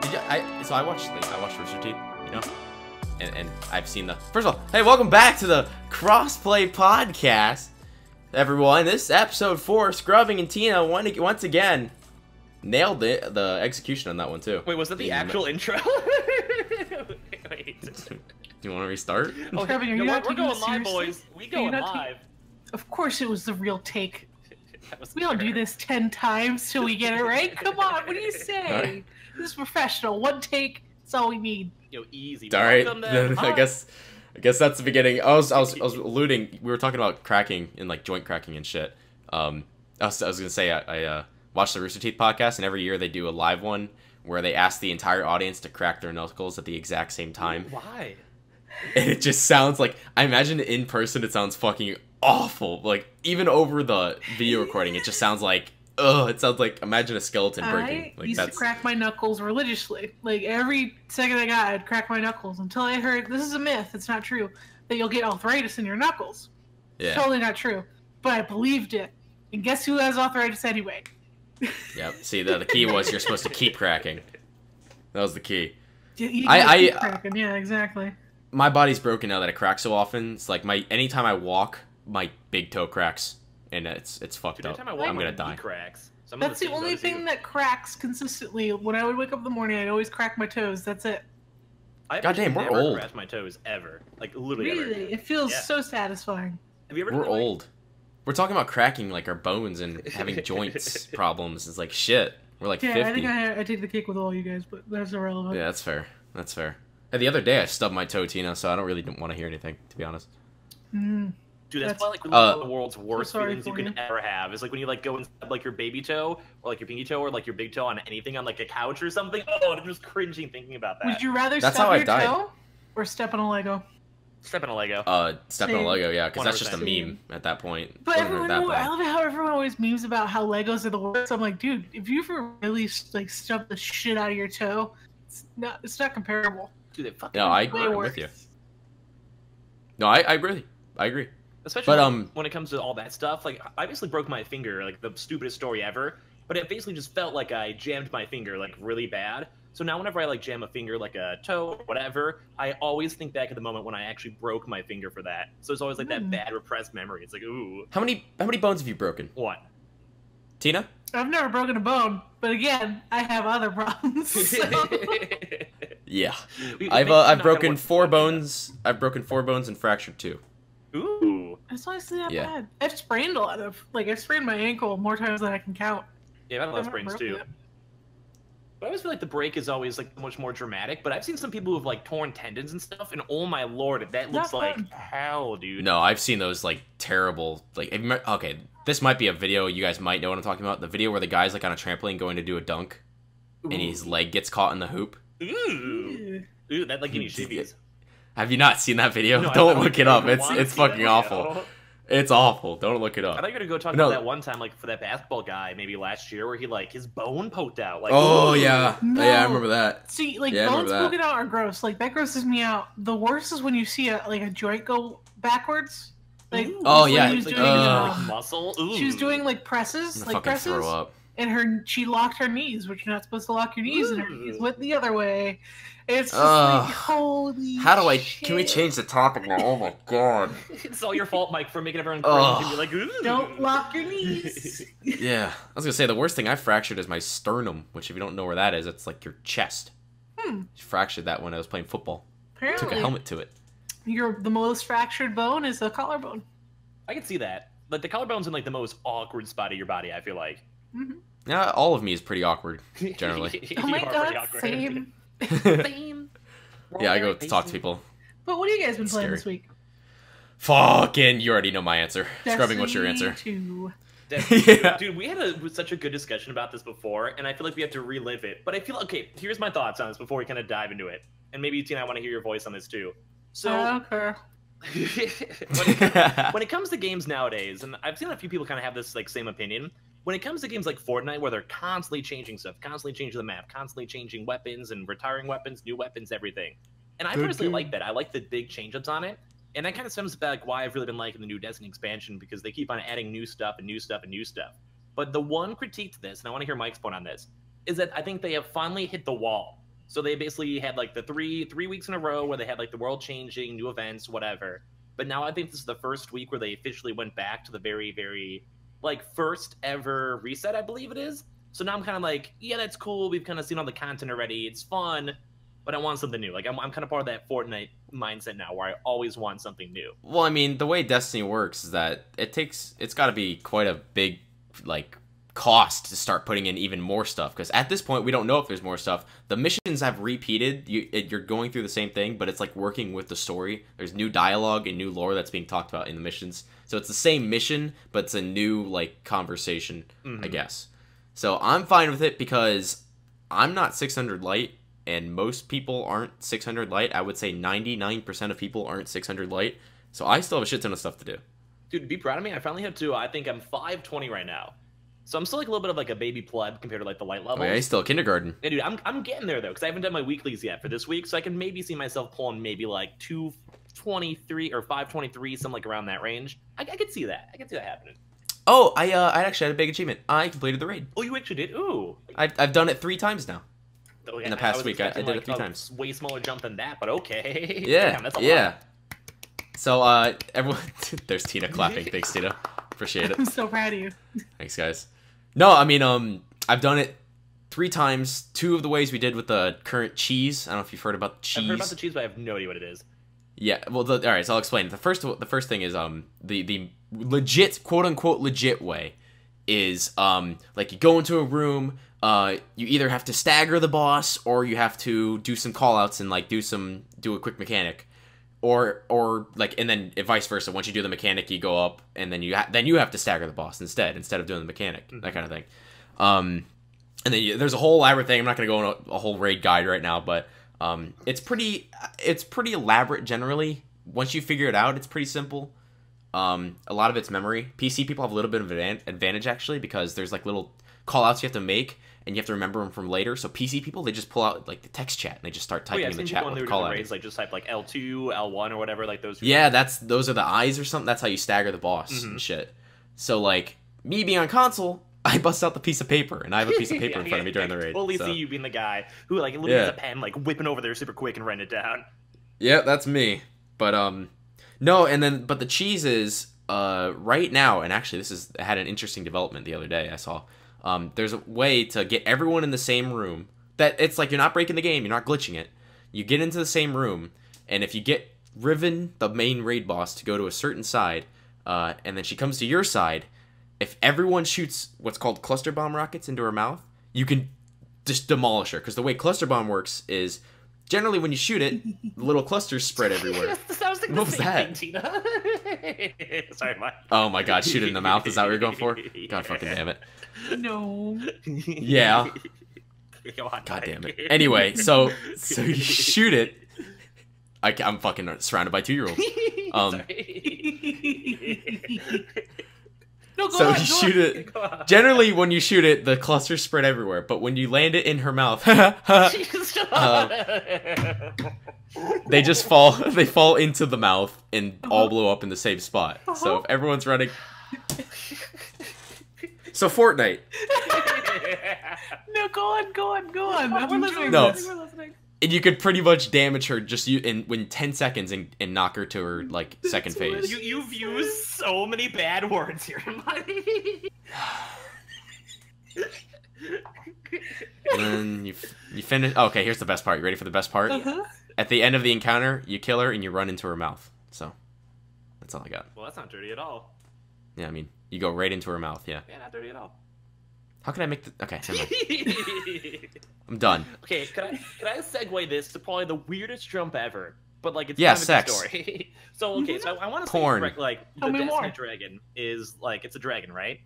So I watched Rooster Teeth, you know, and I've seen the. First of all, hey, welcome back to the Crossplay Podcast, everyone. This is episode 4. Scrubbing and Tina once again nailed it. The execution on that one too. Wait, was that the actual intro? Wait. Do you want to restart? Oh, Scrubbing, are you not we're going live, seriously? boys. We going live. Of course, it was the real take. We don't do this 10 times till we get it right. Come on, what do you say? Right. This is professional. One take. That's all we need. Yo, easy. All right. I guess that's the beginning. I was alluding. We were talking about cracking and like joint cracking and shit. I was gonna say I watched the Rooster Teeth podcast, and every year they do a live one where they ask the entire audience to crack their knuckles at the exact same time. Why? And it just sounds like, I imagine in person it sounds fucking awful. Like even over the video recording, it just sounds like. It sounds like, imagine a skeleton breaking. I used to crack my knuckles religiously. Like, every second I got, I'd crack my knuckles until I heard, this is a myth, it's not true, that you'll get arthritis in your knuckles. Yeah. It's totally not true. But I believed it. And guess who has arthritis anyway? Yep. See, the key was you're supposed to keep cracking. That was the key. You keep cracking. Yeah, exactly. My body's broken now that I crack so often. It's like anytime I walk, my big toe cracks. And it's fucked up. I'm gonna die. Cracks. That's the only thing that cracks consistently. When I would wake up in the morning, I'd always crack my toes. That's it. Goddamn, we're old. Cracked my toes ever, like literally. Really, ever. It feels so satisfying. Have you ever? We're old. We're talking about cracking like our bones and having joints problems. It's like shit. We're like 50. I think I take the cake with all you guys, but that's irrelevant. Yeah, that's fair. That's fair. And the other day I stubbed my toe, Tina, so I don't really want to hear anything, to be honest. Dude, that's probably like one of the world's worst feelings you can ever have. Is like when you like go and stab like your baby toe or like your pinky toe or like your big toe on anything on like a couch or something. Oh, I'm just cringing thinking about that. Would you rather stub your toe or step on a Lego? Step on a Lego. Step on a Lego, yeah, because that's just a meme at that point. But I love how everyone always memes about how Legos are the worst. I'm like, dude, if you ever really like stub the shit out of your toe, it's not comparable. Dude, they fucking I'm with you. No, I agree. Especially when it comes to all that stuff. Like, I basically broke my finger, like the stupidest story ever. But it basically just felt like I jammed my finger like really bad. So now whenever I like jam a finger, like a toe or whatever, I always think back at the moment when I actually broke my finger for that. So it's always like that bad repressed memory. It's like, ooh. How many bones have you broken? What? Tina? I've never broken a bone, but again, I have other problems. So. Yeah, I've broken 4 bones. I've broken 4 bones and fractured 2. Ooh. That's honestly not bad. I've sprained a lot of, I've sprained my ankle more times than I can count. Yeah, I've had a lot of sprains too. But I always feel like the break is always like much more dramatic. But I've seen some people who've like torn tendons and stuff, and oh my lord, that looks like hell, dude. No, I've seen those like terrible. Like, okay, this might be a video you guys might know what I'm talking about. The video where the guy's like on a trampoline going to do a dunk, and his leg gets caught in the hoop. Ooh, that like gave me shivvies. Have you not seen that video? No, don't look it up. It's fucking awful. It's awful. Don't look it up. I thought you were gonna go talk about that one time, like for that basketball guy, maybe last year, where he like his bone poked out. Like, oh yeah, yeah, I remember that. See, like bones poking out are gross. Like that grosses me out. The worst is when you see a joint go backwards. Like muscle. Ooh. She was doing like presses, throw up. And she locked her knees, which you're not supposed to lock your knees, and her knees went the other way. It's just like, holy shit. Can we change the topic now? Oh my god. It's all your fault, Mike, for making everyone cringe and be like, ooh. Don't lock your knees. Yeah. I was gonna say, the worst thing I fractured is my sternum, which if you don't know where that is, it's like your chest. I fractured that when I was playing football. Apparently. Took a helmet to it. The most fractured bone is the collarbone. I can see that. Like, the collarbone's in like the most awkward spot of your body, I feel like. Yeah, all of me is pretty awkward, generally. Oh my god, same. Yeah, I go talk to people. But what have you guys been playing this week? Fucking, you already know my answer. Scrubbing, what's your answer? Yeah. Dude, we had such a good discussion about this before, and I feel like we have to relive it. But I feel, okay, here's my thoughts on this before we kind of dive into it. And maybe, Tina, I want to hear your voice on this too. So, okay. when it comes to games nowadays, and I've seen a few people kind of have this like same opinion, when it comes to games like Fortnite, where they're constantly changing stuff, constantly changing the map, constantly changing weapons and retiring weapons, new weapons, everything. And I personally like that. I like the big change-ups on it. And that kind of stems back why I've really been liking the new Destiny expansion, because they keep on adding new stuff and new stuff and new stuff. But the one critique to this, and I want to hear Mike's point on this, is that I think they have finally hit the wall So they basically had like the three weeks in a row where they had like the world changing, new events, whatever. But now I think this is the first week where they officially went back to the very, very like first ever reset, I believe it is. So now I'm kind of like, yeah, that's cool. We've kind of seen all the content already. It's fun, but I want something new. Like I'm kind of part of that Fortnite mindset now, where I always want something new. Well, I mean, the way Destiny works is that it's got to be quite a big like cost to start putting in even more stuff, because at this point we don't know if there's more stuff. The missions have repeated. You're going through the same thing, but it's like working with the story. There's new dialogue and new lore that's being talked about in the missions, so it's the same mission, but it's a new like conversation, I guess. So I'm fine with it because I'm not 600 light, and most people aren't 600 light. I would say 99% of people aren't 600 light, so I still have a shit ton of stuff to do. Dude, be proud of me. I finally have 2. I think I'm 520 right now. So I'm still like a little bit of like a baby pleb compared to like the light level. Oh, yeah, he's still kindergarten. Yeah, dude, I'm getting there though, because I haven't done my weeklies yet for this week, so I can maybe see myself pulling maybe like 223 or 523, something like around that range. I could see that. I could see that happening. Oh, I actually had a big achievement. I completed the raid. Oh, you actually did? Ooh. I've done it 3 times now. Oh, yeah, in the past week, I did like it 3 times. Way smaller jump than that, but okay. Yeah, Damn, that's a yeah. lot. So, everyone... There's Tina clapping. Thanks, Tina. Appreciate it. I'm so proud of you. Thanks, guys. No, I mean, I've done it 3 times. 2 of the ways we did with the current cheese. I don't know if you've heard about the cheese. I've heard about the cheese, but I have no idea what it is. Yeah, well, all right, so I'll explain. The first thing is, the legit, quote-unquote legit way is, like, you go into a room, you either have to stagger the boss, or you have to do some call-outs and, like, do a quick mechanic. Or like, and then vice versa. Once you do the mechanic, you go up, and then you have to stagger the boss instead of doing the mechanic, that kind of thing. And then there's a whole elaborate thing. I'm not gonna go on a whole raid guide right now, but it's pretty elaborate generally. Once you figure it out, it's pretty simple. A lot of it's memory. PC people have a little bit of an advantage actually, because there's like little call outs you have to make, and you have to remember them from later. So PC people, they just pull out like the text chat and they just start typing in the chat with the call out. Like just type like L2, L1 or whatever, like those. Yeah, those are the eyes or something. That's how you stagger the boss and shit. So like me being on console, I bust out the piece of paper, and I have a piece of paper in front of me during the raid. I totally see you being the guy who like literally has a pen, like whipping over there super quick and writing it down. Yeah, that's me. But no, and then but the cheese is right now, and actually this had an interesting development the other day I saw. There's a way to get everyone in the same room. That it's like you're not breaking the game, you're not glitching it. You get into the same room, and if you get Riven, the main raid boss, to go to a certain side, and then she comes to your side, if everyone shoots what's called cluster bomb rockets into her mouth, you can just demolish her. Because the way cluster bomb works is, generally when you shoot it, little clusters spread everywhere. What was that? Tina. Sorry, Mike. Oh my god, shoot it in the mouth? Is that what you're going for? God fucking damn it. No. Yeah. God damn it. Anyway, so you shoot it. I'm fucking surrounded by 2-year-olds. No, so you shoot it. Generally, when you shoot it, the clusters spread everywhere. But when you land it in her mouth, they just fall. They fall into the mouth and all blow up in the same spot. So if everyone's running, so Fortnite. No, go on. We're listening. No. We're listening. And you could pretty much damage her just in 10 seconds and knock her to her like second phase. You've used so many bad words here, Mike. And then you finish. Okay, here's the best part. You ready for the best part? At the end of the encounter, you kill her and you run into her mouth. So that's all I got. Well, that's not dirty at all. Yeah, I mean, you go right into her mouth. Yeah. Yeah, not dirty at all. How can I make the? Okay, never mind. I'm done. Okay, can I segue this to probably the weirdest jump ever? But like it's kind of sex. a good story. So okay, so I want to Porn. say like the Destiny dragon is like it's a dragon, right?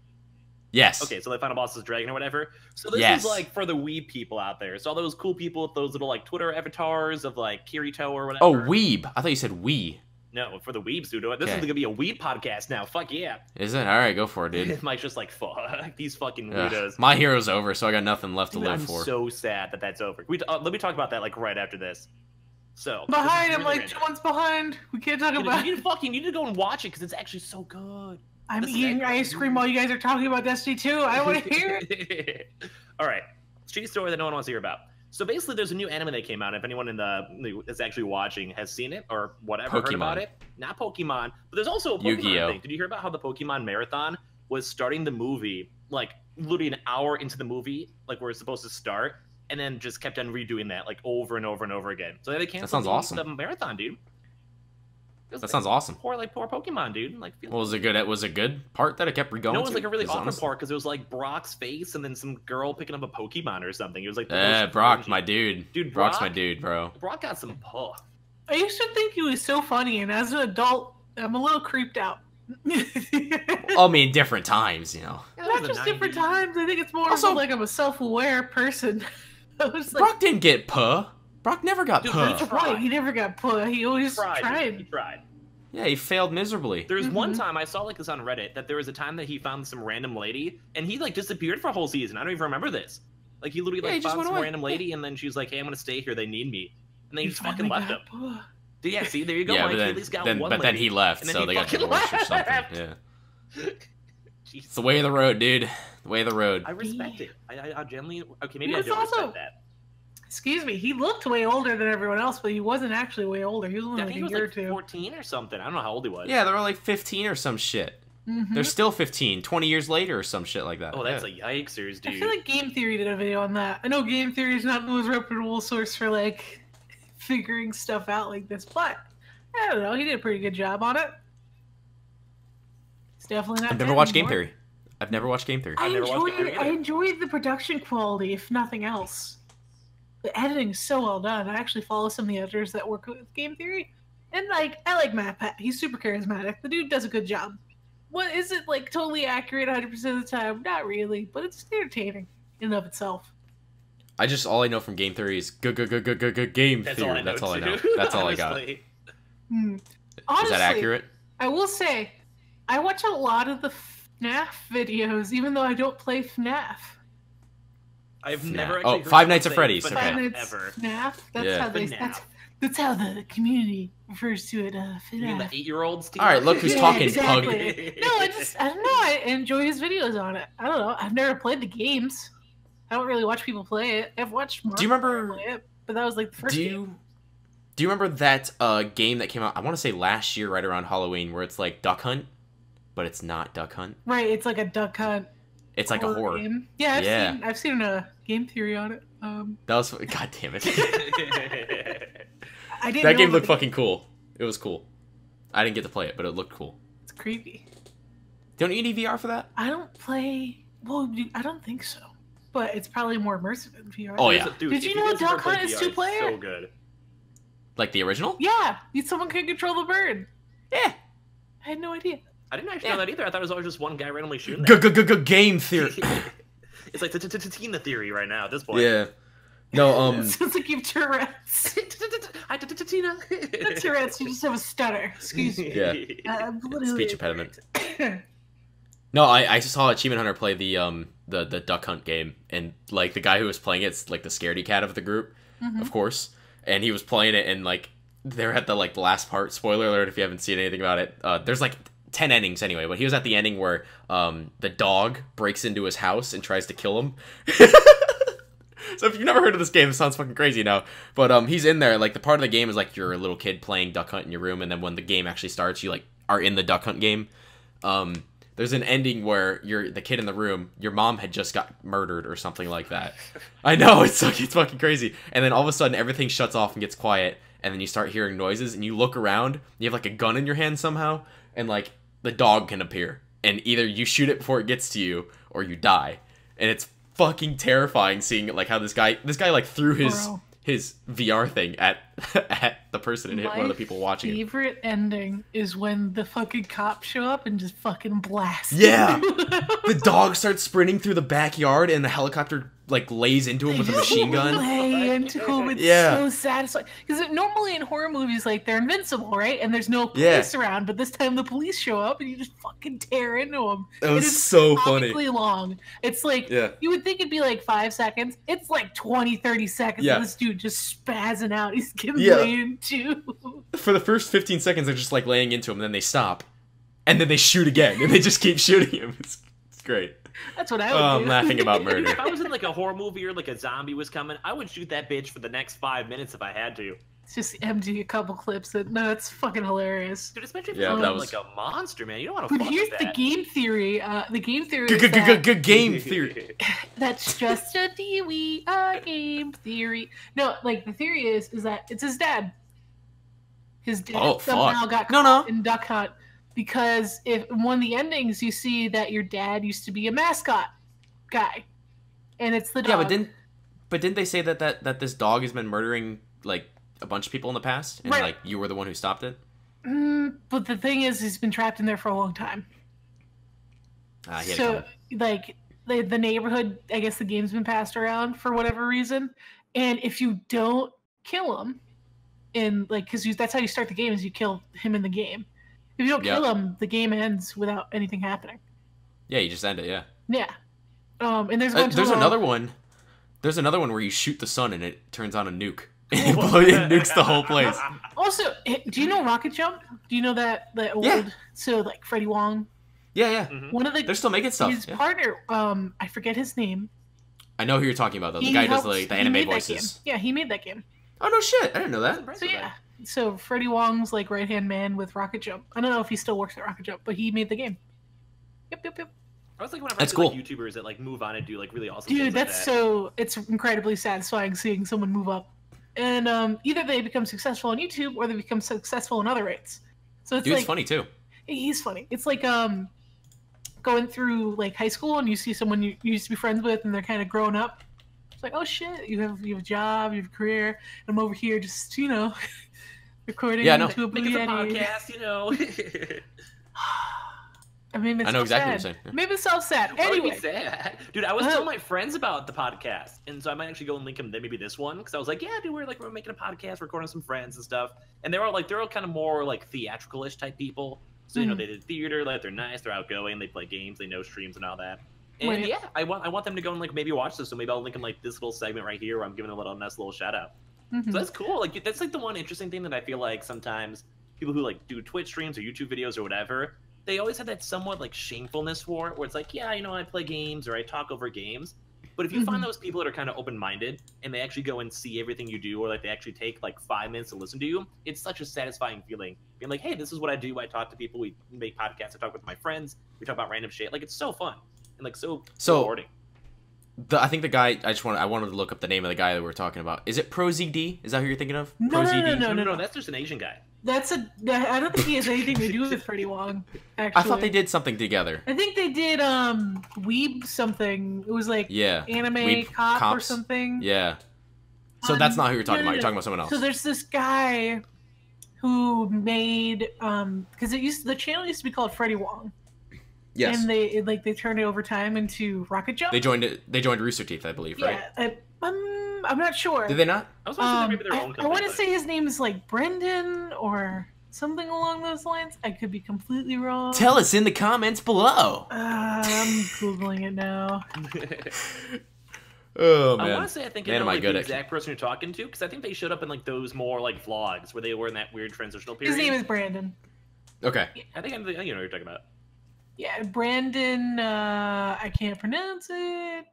Yes. Okay, so the final boss is a dragon or whatever. So this is like for the weeb people out there. So all those cool people with those little like Twitter avatars of like Kirito or whatever. Oh, weeb. I thought you said we. No, for the weebs who do it. This is gonna be a weeb podcast now. Fuck yeah. Is it? All right, go for it, dude. Mike's just like, fuck these fucking weirdos. My hero's over, so I got nothing left to live for. I'm so sad that that's over. Let me talk about that like right after this. So behind, I'm like 2 months behind. We can't talk about it. You need to go and watch it because it's actually so good. I'm eating ice cream while you guys are talking about Destiny 2. I want to hear it. All right, shitty story that no one wants to hear about. So basically, there's a new anime that came out. If anyone that's actually watching has seen it or whatever, heard about it, not Pokemon, but there's also a Pokemon Yu-Gi-Oh. thing. Did you hear about how the Pokemon Marathon was starting the movie, like literally an hour into the movie, like where it's supposed to start, and then just kept on redoing that like over and over and over again. So they canceled the marathon, dude. That sounds awesome. Poor Pokemon, dude. Like, was it good? It was a good part that it kept going. No, it was like a really awkward part because it was like Brock's face and then some girl picking up a Pokemon or something. It was like, Brock, my dude. Dude, Brock's my dude, bro. Brock got some puh. I used to think he was so funny, and as an adult, I'm a little creeped out. I mean, different times, you know. Yeah, not just different times. I think it's more also, like I'm a self-aware person. Like, Brock didn't get puh. Brock never got puh. That's right. He never got puh. He always tried. He tried. Yeah, he failed miserably. There's one time I saw like this on Reddit that there was a time that he found some random lady and he like disappeared for a whole season. I don't even remember this. Like he literally like found some random lady and then she's like, "Hey, I'm gonna stay here. They need me." And then he just fucking left him. Yeah, see, there you go. Yeah, Mike. but At least got then, one but then he left, so they got divorced or something. Yeah. It's the way of the road, dude. The way of the road. I respect it. I genuinely maybe I don't respect that. Excuse me, he looked way older than everyone else, but he wasn't actually way older. He was only like a year or two. 14 or something. I don't know how old he was. Yeah, they were like 15 or some shit. They're still 15, 20 years later or some shit like that. Oh, that's a yikesers, dude. I feel like Game Theory did a video on that. I know Game Theory is not the most reputable source for like figuring stuff out like this, but I don't know. He did a pretty good job on it. It's definitely not. I've never watched Game Theory. I've never watched Game Theory. I enjoyed the production quality, if nothing else. The editing is so well done. I actually follow some of the editors that work with Game Theory, and like I like Matt Pat. He's super charismatic. The dude does a good job. What is it like totally accurate 100% of the time? Not really, but it's entertaining in and of itself. All I know from Game Theory is good Game Theory. That's all I know. That's all I got. Honestly, is that accurate? I will say, I watch a lot of the FNAF videos, even though I don't play FNAF. I've never actually heard Five Nights at Freddy's. Five Nights FNAF. That's how the community refers to it. FNAF. You mean the 8-year-olds? All right, look who's talking. Exactly. No, I don't know. I enjoy his videos on it. I don't know. I've never played the games. I don't really watch people play it. I've watched Mark play it, but that was like the first game. Do you remember that game that came out? I want to say last year, right around Halloween, where it's like Duck Hunt, but it's not Duck Hunt. Right, it's like a Duck Hunt. It's like a horror game. Yeah, I've seen a Game Theory on it. That was God damn it. That game looked fucking cool. It was cool. I didn't get to play it, but it looked cool. It's creepy. Don't you need VR for that? I don't play. Well, I don't think so. But it's probably more immersive in VR. Oh yeah. Dude, did you know Duck Hunt is 2-player? So good. Like the original? Yeah. Someone can control the bird. Yeah. I had no idea. I didn't actually know that either. I thought it was always just one guy randomly shooting. Game Theory. It's like Tina theory right now at this point. Yeah. No, It sounds like you have Tourette's. Tina. Not Tourette's, you just have a stutter. Excuse me. Yeah. Speech impediment. No, I saw Achievement Hunter play the Duck Hunt game, and like the guy who was playing it's like the scaredy cat of the group, of course, and he was playing it, and like they're at the last part. Spoiler alert if you haven't seen anything about it. There's like 10 endings anyway, but he was at the ending where the dog breaks into his house and tries to kill him. So if you've never heard of this game, it sounds fucking crazy now. But he's in there. Like the part of the game is like you're a little kid playing Duck Hunt in your room, and then when the game actually starts, you like are in the Duck Hunt game. There's an ending where you're the kid in the room. Your mom had just got murdered or something like that. I know it's fucking crazy. And then all of a sudden everything shuts off and gets quiet, and then you start hearing noises, and you look around. You have like a gun in your hand somehow, and like the dog can appear, and either you shoot it before it gets to you or you die. And it's fucking terrifying seeing like how this guy like threw his VR thing at the person and hit one of the people watching it. My favorite ending is when the fucking cops show up and just fucking blast. Yeah, the dog starts sprinting through the backyard, and the helicopter like lays into him with a machine gun. Lay into him. It's so satisfying because normally in horror movies, like they're invincible, right? And there's no police around, but this time the police show up and you just fucking tear into them. It was so funny. Long. It's like you would think it'd be like 5 seconds. It's like 20-30 seconds. Yeah. Of this dude just spazzing out. He's getting laid into. For the first 15 seconds, they're just like laying into him, and then they stop, and then they shoot again, and they just keep shooting him. It's great. That's what I would do. I'm laughing about If murder. I was in like a horror movie or like a zombie was coming, I would shoot that bitch for the next 5 minutes if I had to. It's just empty a couple clips. No, it's fucking hilarious. Dude, especially if Yeah, you're that was- like a monster, man. You don't want to But fuck here's with the that. game theory. The game theory is that Game theory. that's just a theory. A game theory. No, like the theory is that it's his dad. His dad Oh, somehow fuck. got No, caught no. in Duck Hunt because if in one of the endings you see that your dad used to be a mascot guy, and it's the dog. Yeah, but didn't they say that this dog has been murdering like a bunch of people in the past, and Right. like you were the one who stopped it? But the thing is, he's been trapped in there for a long time. He had it So, coming. like, the neighborhood, I guess the game's been passed around for whatever reason. And if you don't kill him, because that's how you start the game, is you kill him in the game. If you don't Yep. kill him, the game ends without anything happening. Yeah, you just end it. Yeah. Yeah. And there's a bunch There's of another one. There's another one where you shoot the sun and it turns on a nuke. And it nukes the whole place. Also, do you know Rocket Jump? Do you know that old? Yeah. So like Freddie Wong, Yeah, yeah. Mhm. one of the They're still making stuff. his Yeah. partner, I forget his name. I know who you're talking about though. The He guy does helped- like the he anime made that voices. game. Yeah, he made that game. Oh no shit! I didn't know That's that. impressive, So yeah, so Freddie Wong's like right hand man with Rocket Jump. I don't know if he still works at Rocket Jump, but he made the game. Yep. I was like, whenever That's I see like cool. YouTubers that like move on and do like really awesome Dude, things like that's that. it's incredibly satisfying seeing someone move up. And either they become successful on YouTube or they become successful in other rates. So it's Dude's like funny too. he's funny. It's like going through like high school and you see someone you used to be friends with and they're kind of grown up. It's like, oh shit, you have a job, you have a career. And I'm over here just recording Yeah, I know. into a Making some Blue Yeti. podcast, you know. I mean, it's I know exactly what sad. you're saying. Maybe it's so sad. Why would you Anyway, say that? Dude, I was telling my friends about the podcast, and so I might actually go and link them maybe this one, because I was like, yeah, dude, we're making a podcast, recording some friends and stuff, and they're all kind of more like theatrical-ish type people. So you know, they did theater, like they're nice, they're outgoing, they play games, they know streams and all that. And Right. yeah, I want them to go and like maybe watch this, so maybe I'll link them like this little segment right here where I'm giving a nice little shout out. mhm. So that's cool. Like that's like the one interesting thing that I feel like sometimes people who like do Twitch streams or YouTube videos or whatever, they always have that somewhat like shamefulness for it, where it's like, yeah, you know, I play games or I talk over games. But if you find Mhm. those people that are kind of open-minded and they actually go and see everything you do, or like they actually take like 5 minutes to listen to you, it's such a satisfying feeling. Being like, hey, this is what I do. I talk to people. We make podcasts. I talk with my friends. We talk about random shit. Like it's so fun and like so rewarding. I think the guy. I wanted to look up the name of the guy that we were talking about. Is it ProZD? Is that who you're thinking of? No, no, ProZD? no. That's just an Asian guy. I don't think he has anything to do with Freddie Wong. Actually, I thought they did something together. I think they did Weeb something. It was like Yeah. Anime Weeb Cop or Cops? something. Yeah. So that's not who you're talking no, about. You're no. talking about someone else. So there's this guy who made because the channel used to be called Freddie Wong. Yes. And they turned it over time into Rocket Jump. They joined Rooster Teeth, I believe, right? Yeah, I'm not sure. Did they not? I was about to say maybe their own I company. want to but- say his name is like Brendan or something along those lines. I could be completely wrong. Tell us in the comments below. I'm googling it now. Oh I man. want to say I think Man, I know am I like, good the at- exact person you're talking to, because I think they showed up in like those more like vlogs where they were in that weird transitional period. His name is Brandon. I Okay. think I know what you're talking about. Yeah, Brandon. I can't pronounce it.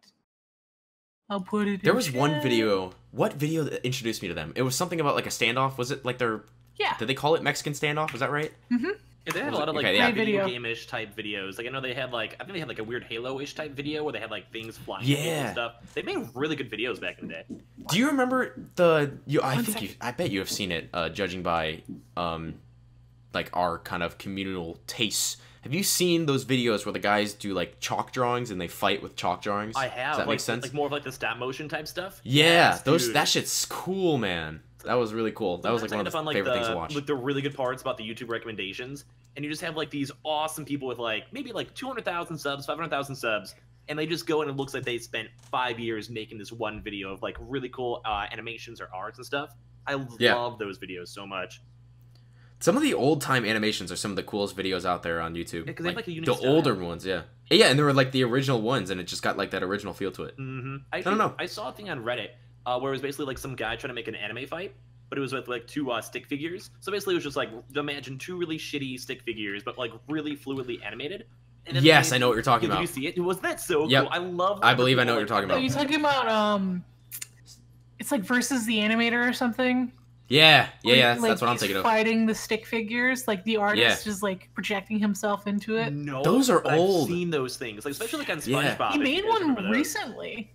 I'll put it. There in was one chat. video. What video that introduced me to them? It was something about like a standoff. Was it like their? Yeah. Did they call it Mexican standoff? Was that right? Mm-hmm. Yeah, they had a Was lot it- of like okay, yeah. video Video. game-ish type videos. Like I know they had like I think they had like a weird Halo-ish type video where they had like things flying at people Yeah. and stuff. They made really good videos back in the day. Do you remember the? I One think second. I bet you have seen it. Judging by, like our kind of communal tastes. Have you seen those videos where the guys do like chalk drawings and they fight with chalk drawings? I have. Does that like, make sense? Like more of like the stop motion type stuff. Yeah, Yes, those dude. that shit's cool, man. That was really cool. That was like one of the Sometimes I favorite find, things to watch. Like the really good parts about the YouTube recommendations, and you just have like these awesome people with like maybe like 200,000 subs, 500,000 subs, and they just go and it looks like they spent 5 years making this one video of like really cool animations or arts and stuff. I Yeah. love those videos so much. Some of the old time animations are some of the coolest videos out there on YouTube. Yeah, 'cause they have, like, a unique the style. older ones, yeah. Yeah, and they were like the original ones, and it just got like that original feel to it. Mm-hmm. I don't know. I saw a thing on Reddit where it was basically like some guy trying to make an anime fight, but it was with like two stick figures. So basically, it was just like imagine two really shitty stick figures, but like really fluidly animated. And then Yes, I know what you're talking Did about. you see it? Wasn't that so Yep. cool? I love. I believe I know what you're talking Are about. you talking about it's like versus the animator or something? Yeah, Like, that's what I'm he's thinking of. fighting the stick figures, like the artist is like projecting himself into it. No, Those are but old. I've seen those things, like especially like on Yeah. SpongeBob. He if made you guys remember one those. recently.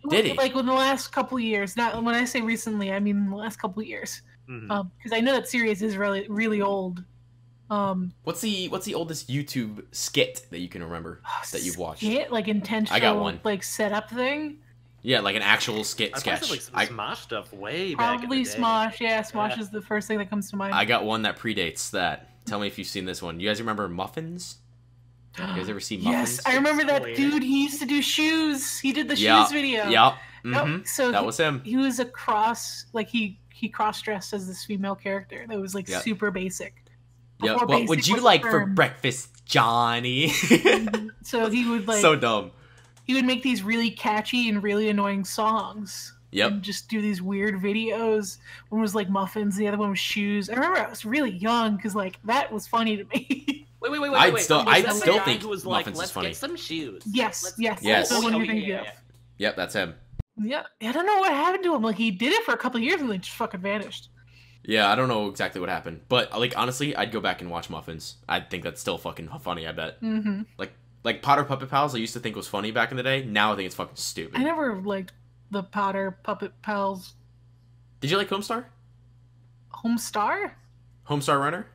Did he? Like in the last couple of years. Not when I say recently, I mean the last couple of years. Mhm. Because I know that series is really really old. What's the oldest YouTube skit that you can remember that you've watched? Skit, like intentional, I got one. like setup thing. Yeah, like an actual skit I sketch. watched like some Smosh stuff way back in Probably the day. Smosh. Yeah, Smosh Yeah. is the first thing that comes to mind. I got one that predates that. Tell me if you've seen this one. You guys remember Muffins? You guys ever see Muffins? Yes, I remember that Explain. dude. He used to do shoes. He did the Yeah, shoes video. Yep. Nope, Mhm. So That he, was him. he was a cross, like he cross-dressed as this female character that was like Yep. super basic. Yeah. Before What basic would you was like for term. breakfast, Johnny? So he would like So dumb. he would make these really catchy and really annoying songs. Yep. And just do these weird videos. One was like muffins, the other one was shoes. I remember I was really young because like that was funny to me. Wait. I'd still Was that the still guy think who was like, Muffins is let's funny. get some shoes. yes, Let's- yes, Yes. that's the one Oh, you're yeah, thinking yeah, of. yeah. Yep, that's him. Yeah, I don't know what happened to him. Like he did it for a couple of years and then just fucking vanished. Yeah, I don't know exactly what happened, but like honestly, I'd go back and watch Muffins. I think that's still fucking funny. I bet. Mm-hmm. Like Potter Puppet Pals, I used to think was funny back in the day. Now I think it's fucking stupid. I never liked the Potter Puppet Pals. Did you like Homestar? Homestar? Homestar Runner?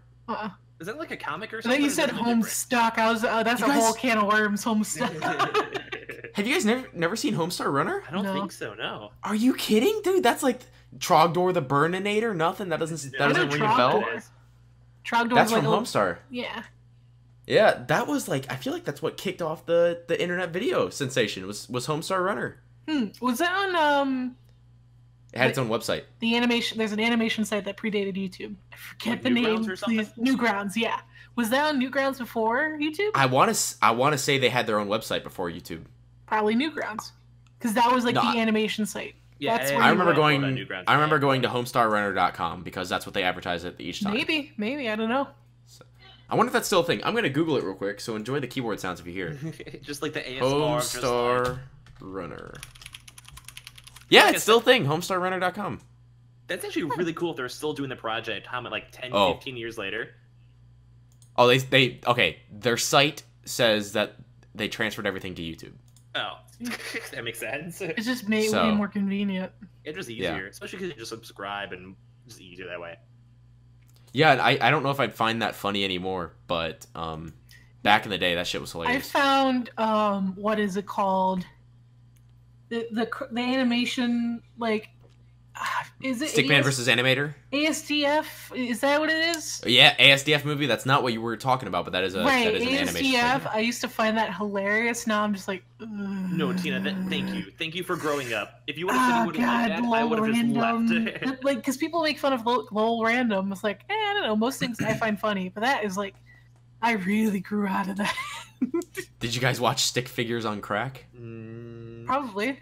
Is that like a comic or I something? thought you or is that said something Homestuck. I was that's You a guys- whole can of worms. Homestuck. different? Have you guys never seen Homestar Runner? I don't No. think so. No. Are you kidding, dude? That's like Trogdor the Burninator. Nothing. That doesn't I know ring a bell. Trogdor. Trogdor's That's like from a- Homestar. Yeah. Yeah, that was like I feel like that's what kicked off the internet video sensation was Homestar Runner. Was that on It had its own website. the animation? There's an animation site that predated YouTube. I forget Like the name. Newgrounds or something? Please. Newgrounds. Yeah. Was that on Newgrounds before YouTube? I want to say they had their own website before YouTube. Probably Newgrounds, because that was like No, the I- animation site. Yeah, That's I where I you remember went. going. on Newgrounds. I remember going to HomestarRunner.com because that's what they advertise at each time. Maybe I don't know. I wonder if that's still a thing. I'm gonna Google it real quick. So enjoy the keyboard sounds if you hear. just like the ASMR. Just like, Homestar Runner. Yeah, Like I it's still a thing. HomestarRunner.com. that's actually really cool if they're still doing the project. How like 10, Oh. 15 years later? Oh, they okay. Their site says that they transferred everything to YouTube. Oh, that makes sense. It's just made So- way more convenient. It's just easier, especially because you just subscribe and it's easier that way. Yeah, and I don't know if I'd find that funny anymore, but back in the day, that shit was I hilarious. found what is it called? The animation like is it Stickman versus Animator. ASDF? Is that what it is? Yeah, ASDF movie. That's not what you were talking about, but that is Right, that is an animation. ASDF. Thing. I used to find that hilarious. Now I'm just like, ugh. No, Tina, thank you for growing up. If you would have said you Oh wouldn't like god, that, I lol would have just random. left. Like, because people make fun of lol random. It's like, I don't know. Most things I find funny, but that is like, I really grew out of that. Did you guys watch Stick Figures on Crack? Probably.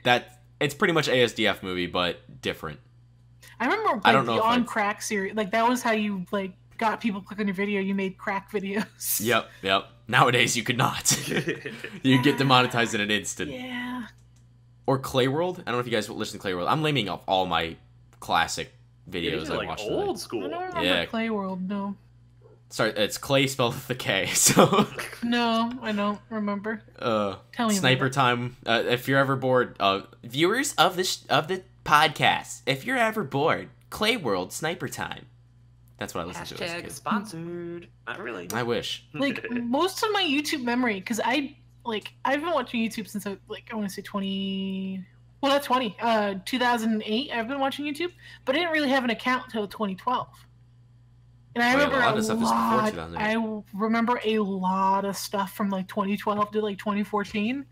It's pretty much ASDF movie, but different. I remember like, I don't know the if on I'd- crack series. Like that was how you like got people click on your video. You made crack videos. Yep. Nowadays, you could not. You get demonetized in an instant. Yeah. Or Clay World. I don't know if you guys listen to Clay World. I'm naming off all my classic videos These I are like watched. old I school. don't remember Yeah. Clay World. No. Sorry, it's Clay spelled with a K. So, No, I don't remember. Tell me. Sniper about it. Time. If you're ever bored, viewers of the podcast, if you're ever bored, Clay World Sniper Time. That's what I listened to as a Hashtag kid. sponsored. Not really. I wish. Like most of my YouTube memory, because I've been watching YouTube since I want to say 20. Well, not 20. 2008. I've been watching YouTube, but I didn't really have an account until 2012. And I Oh, yeah, remember a lot of stuff is before lot. 2008. I remember a lot of stuff from like 2012 to like 2014.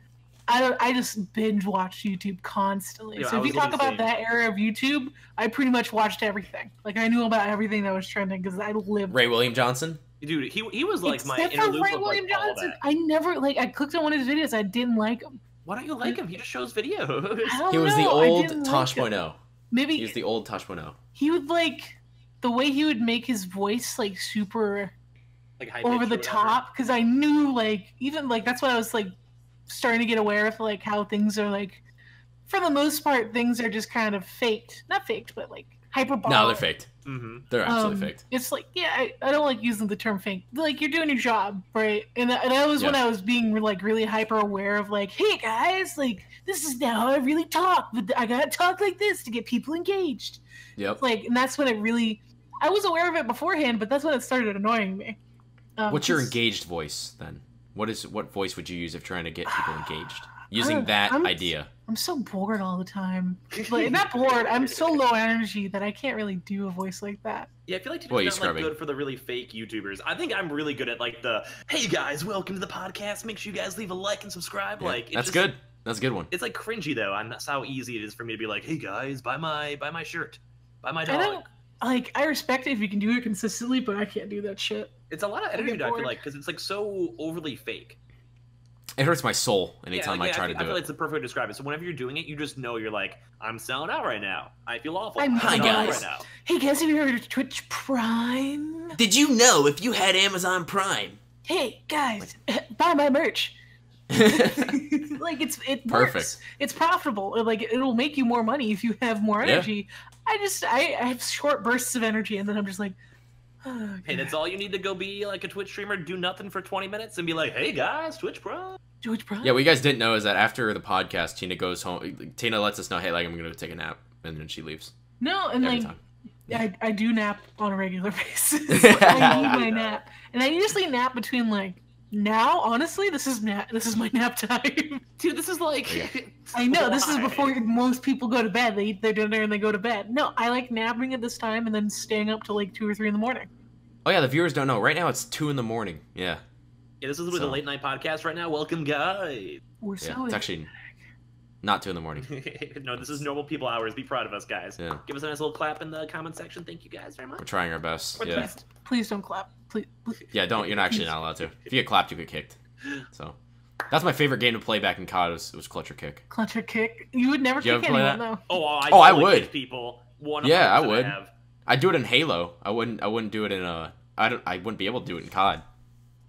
I just binge watched YouTube constantly. Yeah, So I if you was talk looking about the same. that era of YouTube, I pretty much watched everything. Like I knew about everything that was trending because I lived. Ray William Johnson. Dude, he was like my Except for interlude Ray of William like all Johnson, that. I never I clicked on one of his videos. I didn't like him. Why don't you like him? He just shows videos. I don't He was know, the I old didn't Tosh like him. 0. Maybe He was the old Tosh 0. he would like the way he would make his voice like super Like high over pitch or the whatever. top, because I knew like even like that's what I was like starting to get aware of, like how things are like for the most part things are just kind of faked, not faked, but like hyperbolic. No, they're faked. Mm-hmm. They're absolutely faked. It's like, yeah, I don't like using the term fake. Like, you're doing your job, right? And that was when I was being like really hyper aware of like, hey guys, like this is now how I really talk. But I gotta talk like this to get people engaged. Yep. Like, and that's when it really. I was aware of it beforehand, but that's when it started annoying me. What's your engaged voice then? What voice would you use if trying to get people engaged? Using that idea. I'm so bored all the time. Like, not bored. I'm so low energy that I can't really do a voice like that. Yeah, I feel like it's not like good for the really fake YouTubers. I think I'm really good at like the, hey guys, welcome to the podcast. Make sure you guys leave a like and subscribe. Yeah, like that's good. That's a good one. It's like cringy though, and that's how easy it is for me to be like, hey guys, buy my shirt, buy my dog. I respect it if you can do it consistently, but I can't do that shit. It's a lot of energy, I feel like, because it's like so overly fake. It hurts my soul anytime I try to do it. I feel like it's the perfect way to describe it. So whenever you're doing it, you just know you're like, I'm selling out right now. I feel awful. Hi guys. Right now. Hey guys, have you heard of Twitch Prime? Did you know if you had Amazon Prime? Hey guys, buy my merch. Like it perfect. Works. It's profitable. Like it'll make you more money if you have more energy. Yeah. I have short bursts of energy, and then I'm just like, oh, hey, that's all you need to go be like a Twitch streamer, do nothing for 20 minutes, and be like, hey guys, Twitch Prime. Twitch Prime. Yeah, what you guys didn't know is that after the podcast, Tina goes home. Tina lets us know, hey, like I'm gonna go take a nap, and then she leaves. No, and every like. time. I do nap on a regular basis. I need my nap, and I usually nap between like now. Honestly, this is my nap time. Dude, this is like. I know this is before most people go to bed. They eat their dinner and they go to bed. No, I like napping at this time and then staying up till like 2 or 3 in the morning. Oh yeah, the viewers don't know. Right now it's 2 in the morning. Yeah. Yeah, this is the late night podcast right now. Welcome, guys. We're so. It's actually not 2 in the morning. No, this is normal people hours. Be proud of us, guys. Yeah. Give us a nice little clap in the comment section. Thank you guys very much. We're trying our best. Yeah. Please don't clap. Please. Yeah, don't. You're actually not allowed to. If you get clapped, you get kicked. So, that's my favorite game to play back in COD. Was Clutch or Kick. Clutch or Kick. You would never kick anyone though. Oh, I would. Kick people. Yeah, I would. I'd do it in Halo. I wouldn't do it in a. I wouldn't be able to do it in COD.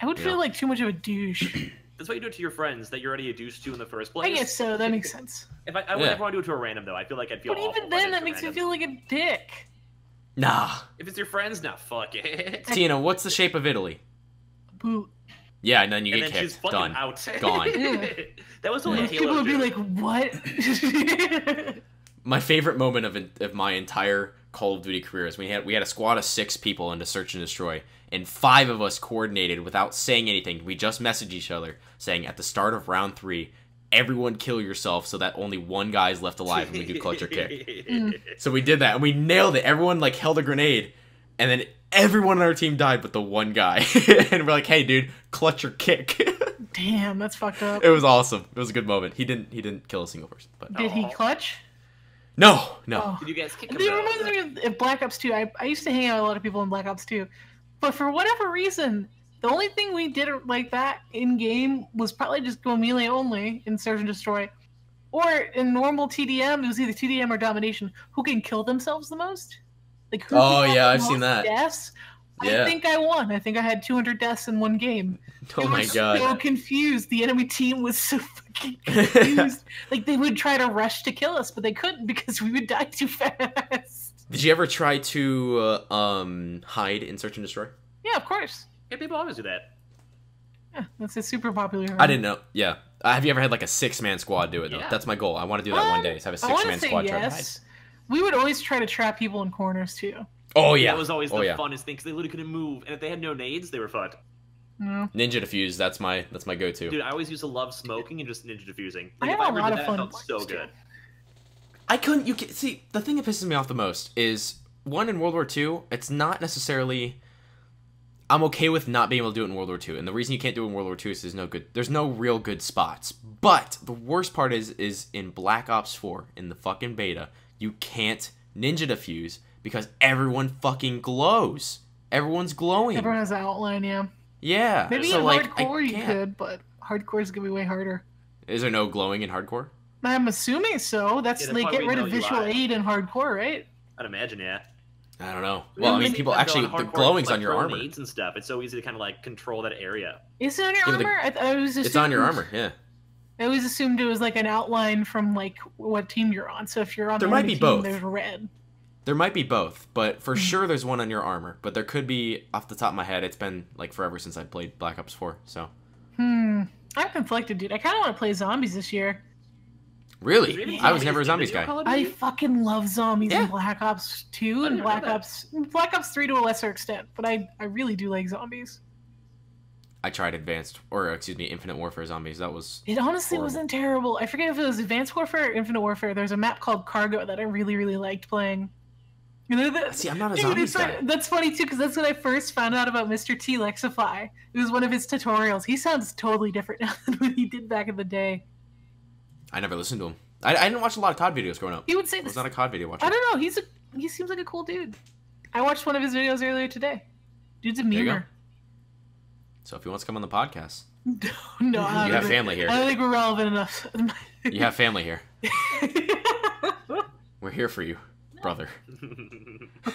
I would feel like too much of a douche. That's why you do it to your friends that you're already a douche to in the first place. I guess so. That makes sense. If I would never want to do it to a random though. I feel like I'd feel. But even then, that makes me feel like a dick. Nah. If it's your friends, nah, fuck it. Tina, what's the shape of Italy? Boot. Yeah, and then you get kicked. She's fucking done. Out. Gone. That was only People would be like, "What?" My favorite moment of my entire Call of Duty career is we had a squad of 6 people into Search and Destroy, and 5 of us coordinated without saying anything. We just messaged each other saying at the start of round 3, everyone kill yourself so that only one guy is left alive and we do Clutch or Kick. So we did that and we nailed it. Everyone like held a grenade, and then everyone on our team died but the one guy. And we're like, hey dude, Clutch or Kick. Damn, that's fucked up. It was awesome. It was a good moment. He didn't kill a single person. But did he clutch? No. Oh. Did you guys kick him? It reminds me of Black Ops 2. I used to hang out with a lot of people in Black Ops 2. But for whatever reason, the only thing we did like that in-game was probably just go melee only in Search and Destroy. Or in normal TDM, it was either TDM or Domination. Who can kill themselves the most? Like who I've seen that. Deaths? Yeah. I think I won. I think I had 200 deaths in one game. Oh my god. So confused. The enemy team was so fucking confused. Like they would try to rush to kill us, but they couldn't because we would die too fast. Did you ever try to hide in Search and Destroy? Yeah, of course. Yeah, people always do that. Yeah, that's a super popular. I didn't know. Yeah. Have you ever had like a 6-man squad do it though? Yeah. That's my goal. I want to do that one day. Is have a 6-man squad try to hide. We would always try to trap people in corners too. Oh yeah. That was always the funnest thing because they literally couldn't move, and if they had no nades, they were fucked. No. Ninja defuse. That's my go-to. Dude, I always used to love smoking and just ninja diffusing. I Like had if I a ever lot did of that, fun it felt with so too. good. I couldn't. You can see the thing that pisses me off the most is one in World War II. It's not necessarily. I'm okay with not being able to do it in World War II, and the reason you can't do it in World War II is there's no real good spots. But the worst part is in Black Ops 4 in the fucking beta, you can't ninja defuse because everyone fucking glows. Everyone's glowing. Everyone has an outline, yeah. Yeah. Maybe so, in like, hardcore you could, but hardcore is gonna be way harder. Is there no glowing in hardcore? I'm assuming so. That's Yeah, they that's get why we rid know of you visual lied. aid in hardcore, right? I'd imagine, yeah. I don't know. Well, I mean, people actually, the glowing's on your armor. And stuff. It's so easy to kind of like control that area. Is it on your armor? It's on your armor, yeah. I always assumed it was like an outline from like what team you're on. So if you're on there the might be team, both. There's red. There might be both, but for sure there's one on your armor. But there could be, off the top of my head, it's been like forever since I played Black Ops 4, so. I'm conflicted, dude. I kind of want to play zombies this year. Really? Yeah. I was never a zombies guy. I fucking love zombies in Black Ops 2 and Black Ops 3 to a lesser extent, but I really do like zombies. I tried Infinite Warfare Zombies. That was It honestly horrible. Wasn't terrible. I forget if it was Advanced Warfare or Infinite Warfare. There's a map called Cargo that I really, really liked playing. See, I'm not a zombies guy. That's funny too, because that's when I first found out about Mr. T Lexify. It was one of his tutorials. He sounds totally different now than what he did back in the day. I never listened to him. I didn't watch a lot of COD videos growing up. He would say I was not a COD video watcher. I don't know. He seems like a cool dude. I watched one of his videos earlier today. Dude's a There you go. memer. So if he wants to come on the podcast, No, you have family here. I don't think we're relevant enough. You have family here. We're here for you, brother.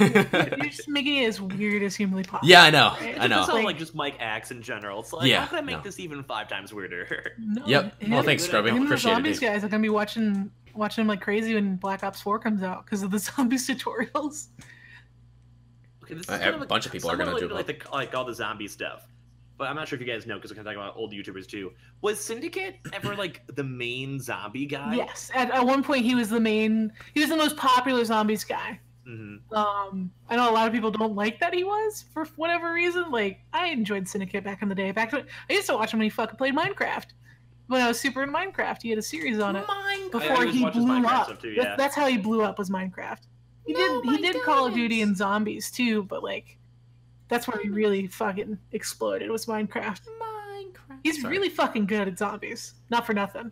You're just making it as weird as humanly possible. Yeah, I know. Right? I know. It's also like just Mike acts in general. It's like, how can I make this even 5 times weirder? No, Yep. Well, thanks, Scrubby. Him and the Appreciate it. zombies Dude. guys are gonna be watching him like crazy when Black Ops 4 comes out because of the zombies tutorials. Okay, this is A bunch of people are gonna do like all the zombie stuff. But I'm not sure if you guys know because we're gonna talk about old YouTubers too. Was Syndicate ever like the main zombie guy? Yes, at one point he was the most popular zombies guy. Mm-hmm. I know a lot of people don't like that he was for whatever reason. Like I enjoyed Syndicate back in the day. I used to watch him when he fucking played Minecraft. When I was super in Minecraft, he had a series on it before he blew up. Too, yeah. That's how he blew up was Minecraft. He did Call of Duty and zombies too, but like that's where he really fucking exploded was Minecraft. He's really fucking good at zombies. Not for nothing.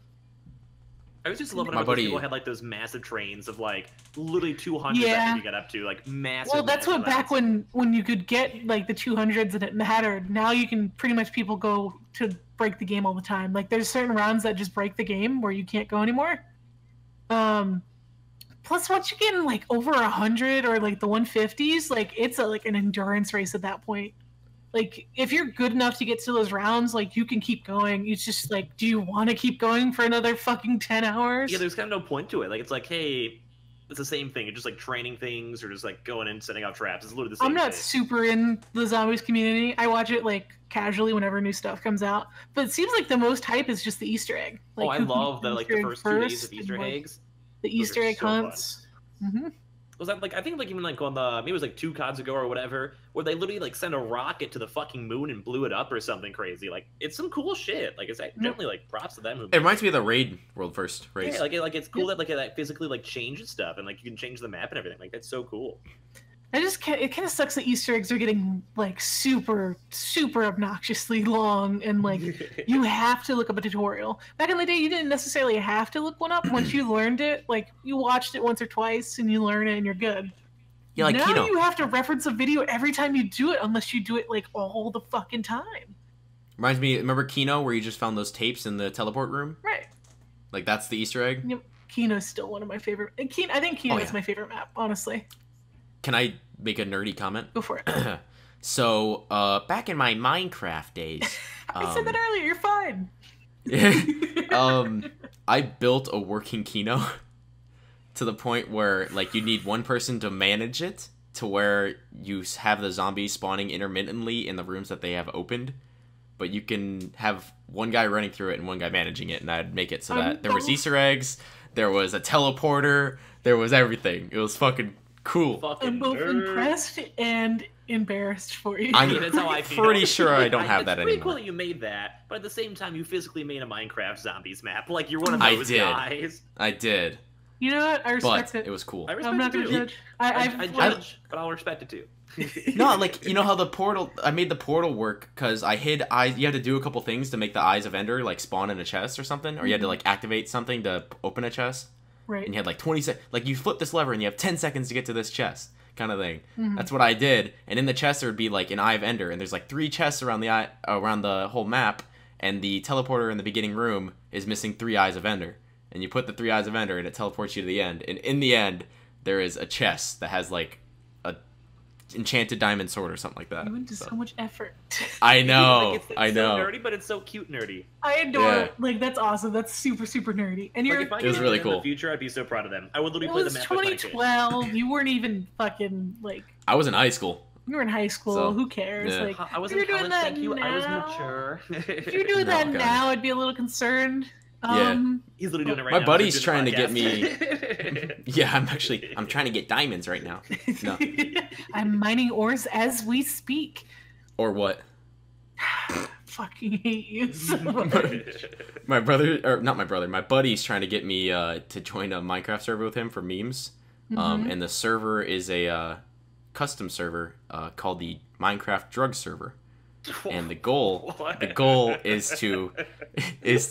I was just loving how people had like those massive trains of like literally 200 that you get up to, like massive. Well, that's what back when you could get like the 200s and it mattered. Now you can pretty much people go to break the game all the time. Like there's certain rounds that just break the game where you can't go anymore. Plus, once you get in like over 100 or like the 150s, like it's like an endurance race at that point. Like if you're good enough to get to those rounds, like you can keep going. It's just like, do you want to keep going for another fucking 10 hours? Yeah, there's kind of no point to it. Like it's like, hey, it's the same thing. You're just like training things or just like going and setting out traps. It's literally the same I'm not thing. super in the zombies community. I watch it like casually whenever new stuff comes out. But it seems like the most hype is just the Easter egg. Like, oh, I love the first 2 days of Easter eggs. The Easter egg hunts. Mm-hmm. Was that like I think like even like on the maybe it was like 2 CODs ago or whatever, where they literally like sent a rocket to the fucking moon and blew it up or something crazy. Like it's some cool shit. Like it's generally like props to them. It reminds me of the Raid World First race. Yeah, like it's cool that like that physically like changes stuff and like you can change the map and everything. Like that's so cool. It kind of sucks that Easter eggs are getting like super obnoxiously long and like you have to look up a tutorial. Back in the day, you didn't necessarily have to look one up. Once you learned it, like you watched it once or twice and you learn it and you're good. Yeah, like now Kino. You have to reference a video every time you do it, unless you do it like all the fucking time. Reminds me, remember Kino where you just found those tapes in the teleport room? Right. Like that's the Easter egg. Yep. Kino's still one of my favorite. I think Kino is my favorite map, honestly. Can I make a nerdy comment? Go for it. So, back in my Minecraft days... I said that earlier, you're fine. I built a working Kino to the point where, like, you need one person to manage it to where you have the zombies spawning intermittently in the rooms that they have opened, but you can have one guy running through it and one guy managing it, and I'd make it so that there was Easter eggs, there was a teleporter, there was everything. It was fucking cool. I'm both impressed and embarrassed for you. That's how I feel. Pretty sure I don't have that anymore. It's pretty cool that you made that, but at the same time, you physically made a Minecraft zombies map. Like you're one of those guys. I did. You know what? I respect it. It was cool. I'm not gonna judge. I judge, but I'll respect it too. No, like you know how the portal. I made the portal work because I hid eyes. You had to do a couple things to make the eyes of Ender like spawn in a chest or something, or you had to like activate something to open a chest. Right. And you had like 20 seconds. Like you flip this lever and you have 10 seconds to get to this chest, kind of thing. Mm-hmm. That's what I did. And in the chest there would be like an Eye of Ender, and there's like 3 chests around the whole map, and the teleporter in the beginning room is missing 3 Eyes of Ender. And you put the 3 Eyes of Ender, and it teleports you to the end. And in the end, there is a chest that has like a enchanted diamond sword or something like that. You went to so much effort. I know. It's I know. so nerdy, but it's so cute nerdy. I adore Yeah. it. Like, that's awesome. That's super, super nerdy. And you're. Like, if I It was could really do that cool. in the future, I'd be so proud of them. I would literally It play the was map with my kids. 2012. You weren't even fucking like. I was in high school. You were in high school. So, Who cares? yeah. Like, I was if you're in college, doing that thank you. I was now- mature. If you're doing No, that God. now, I'd be a little concerned. He's literally doing it right My now. buddy's He's trying doing to the get podcast. Yeah, I'm trying to get diamonds right now. No. I'm mining ores as we speak. Or what? Fucking hate you so much. My brother, or not my brother, my buddy's trying to get me to join a Minecraft server with him for memes. And the server is a custom server called the Minecraft Drug Server. And the goal is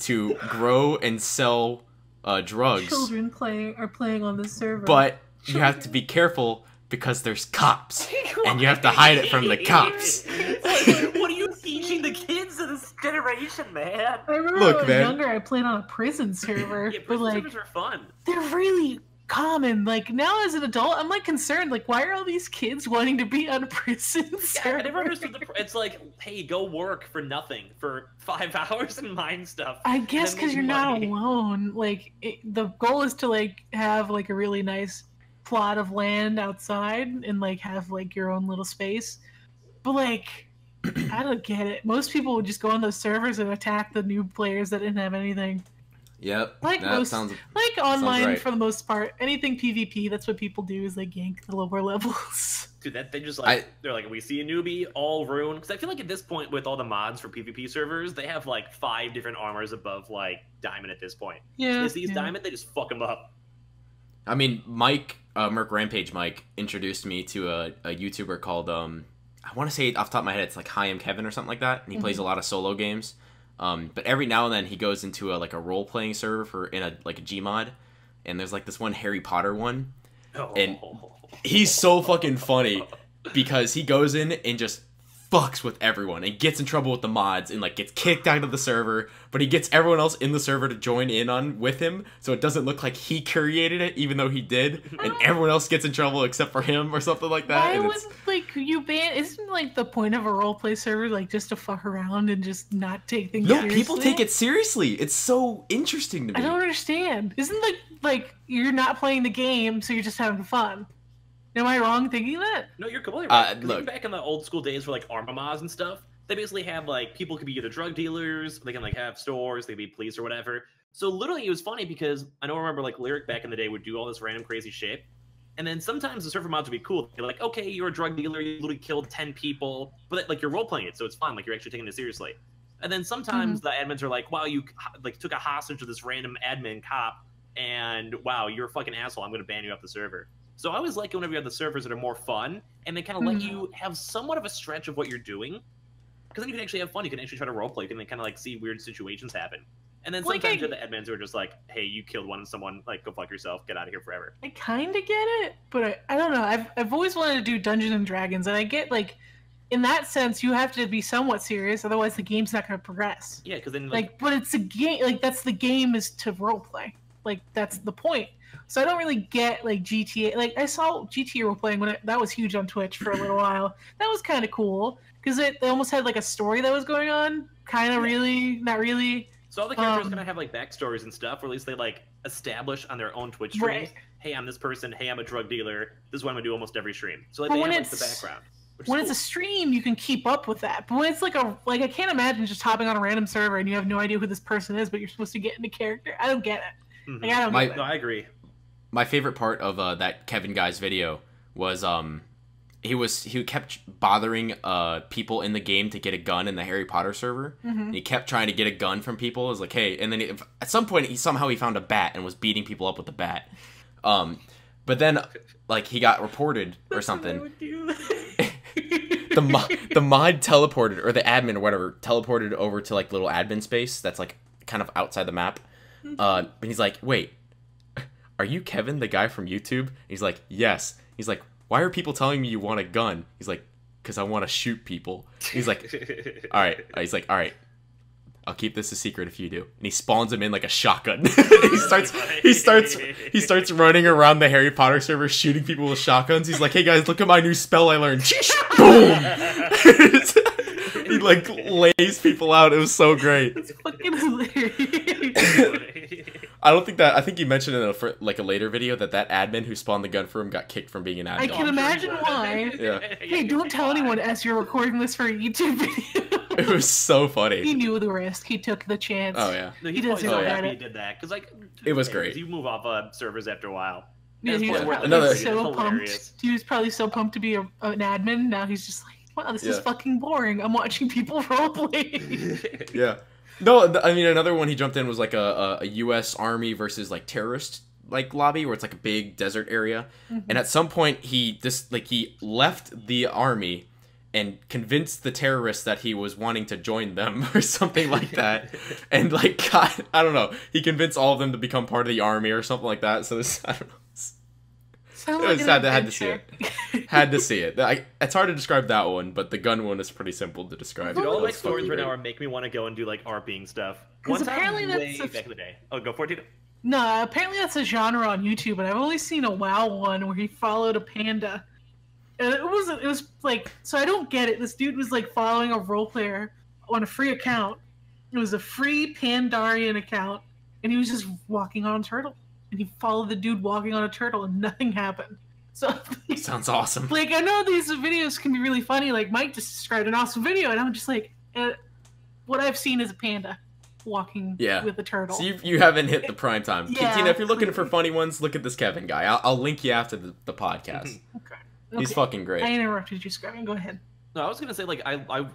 to grow and sell drugs. Children are playing on this server. But you have to be careful because there's cops, and you have to hide it from the cops. What are you teaching the kids of this generation, man? I remember Look, when I was man. younger, I played on a prison server, Yeah, but prison like servers are fun. they're really common. Like now, as an adult, I'm like concerned. Like, why are all these kids wanting to be on a prison Yeah, server? I never understood it's like, hey, go work for nothing for 5 hours and mine stuff. I guess and because make you're not money. alone. Like the goal is to like have like a really nice plot of land outside and like have like your own little space. But like, I don't get it. Most people would just go on those servers and attack the new players that didn't have anything. Yep. Like that most, sounds. like online right. for the most part. Anything PvP, that's what people do is like yank the lower levels. Dude, that they just like they're like, we see a newbie, all ruined. Because I feel like at this point, with all the mods for PvP servers, they have like 5 different armors above like diamond at this point. Yeah. They see diamond, they just fuck them up. I mean, Mike, Merc Rampage Mike, introduced me to a YouTuber called I want to say off the top of my head, it's like Hi, I'm Kevin or something like that, and he plays a lot of solo games. But every now and then he goes into a role playing server in a Gmod, and there's like this one Harry Potter one, and he's so fucking funny because he goes in and just fucks with everyone and gets in trouble with the mods and like gets kicked out of the server, but he gets everyone else in the server to join in on with him, so it doesn't look like he created it even though he did, and everyone else gets in trouble except for him or something like that. Why And would like you ban? Isn't like the point of a roleplay server like just to fuck around and just not take things no, seriously? people take it seriously. It's so interesting to me. I don't understand. Isn't like you're not playing the game, so you're just having fun? Am I wrong thinking that? No, you're completely right. 'Cause look. even back in the old school days for like armor mods and stuff, they basically have like people could be either drug dealers, they can like have stores, they could be police or whatever. So literally, it was funny because I remember like Lyric back in the day would do all this random crazy shit, and then sometimes the server mods would be cool. They're like, okay, you're a drug dealer, you literally killed 10 people, but like you're role playing it, so it's fun. Like you're actually taking it seriously. And then sometimes the admins are like, wow, you like took a hostage of this random admin cop, and wow, you're a fucking asshole. I'm gonna ban you off the server. So I always like it whenever you have the servers that are more fun, and they kind of let you have somewhat of a stretch of what you're doing, because then you can actually have fun. You can actually try to roleplay, you can kind of like see weird situations happen. And then Like, sometimes you have the admins who are just like, hey, you killed someone, like, go fuck yourself, get out of here forever. I kind of get it, but I don't know. I've always wanted to do Dungeons and Dragons, and I get like, in that sense, you have to be somewhat serious, otherwise the game's not going to progress. Yeah, because then Like, but it's a game. Like that's the game is to roleplay. Like that's the point. So I don't really get like GTA. Like I saw GTA roleplaying when that was huge on Twitch for a little while. That was kind of cool because they almost had like a story that was going on. Kind of really, not really. So all the characters gonna have like backstories and stuff, or at least they like establish on their own Twitch streams. Right. Hey, I'm this person. Hey, I'm a drug dealer. This is what I'm gonna do almost every stream. So like But they when have like the it's- background. which is When cool. it's a stream, you can keep up with that. But when it's like I can't imagine just hopping on a random server and you have no idea who this person is, but you're supposed to get into character. I don't get it. Mhm. Like I don't My- get No, it. I agree. My favorite part of that Kevin guy's video was he kept bothering people in the game to get a gun in the Harry Potter server. Mhm. He kept trying to get a gun from people. It was like, hey, and then at some point he found a bat and was beating people up with the bat. But then like he got reported or something. The mod teleported, or the admin or whatever teleported over to like little admin space that's like kind of outside the map. And he's like, wait, are you Kevin, the guy from YouTube? And he's like, yes. He's like, why are people telling me you want a gun? He's like, because I want to shoot people. He's like, all right. He's like, all right. I'll keep this a secret if you do. And he spawns him in like a shotgun. he starts running around the Harry Potter server shooting people with shotguns. He's like, hey guys, look at my new spell I learned. Boom! He like lays people out. It was so great. It's fucking hilarious. I think you mentioned in a later video that admin who spawned the gun for him got kicked from being an admin. I can imagine why. Yeah. Hey, don't tell anyone as you're recording this for a YouTube video. It was so funny. He knew the risk. He took the chance. Oh yeah. No, He doesn't so regret happy it. he did that because like It was great. You move off servers after a while. Yeah, That's he was probably probably Another- so hilarious. pumped. He was probably so pumped to be an admin. Now he's just like, wow, this is Yeah. fucking boring. I'm watching people roleplay. Yeah. No, I mean another one he jumped in was like a U.S. Army versus like terrorist like lobby where it's like a big desert area, and at some point he left the army and convinced the terrorists that he was wanting to join them or something like that, and like God, I don't know, he convinced all of them to become part of the army or something like that. So this I don't know. Sounds It was an sad. I had to see adventure. Had to see it. It's hard to describe that one, but the gun one is pretty simple to describe. Dude, all of my It's stories fucking right now great. are make me want to go and do like RPing stuff. 'Cause One time apparently way that's back in the day. Oh, go for it, dude. No, apparently that's a genre on YouTube, and I've only seen a WoW one where he followed a panda. And it was like, so I don't get it. This dude was like following a role player on a free account. It was a free Pandarian account, and he was just walking on a turtle. And he followed the dude walking on a turtle, and nothing happened. So, Sounds awesome. like, I know these videos can be really funny. Like, Mike just described an awesome video, and I'm just like, what I've seen is a panda walking with a turtle. So you haven't hit the prime time. Yeah. Tina, if you're looking for funny ones, look at this Kevin guy. I'll link you after the podcast. Okay. He's fucking great. I interrupted you, Scrubbing. Go ahead. No, I was gonna say like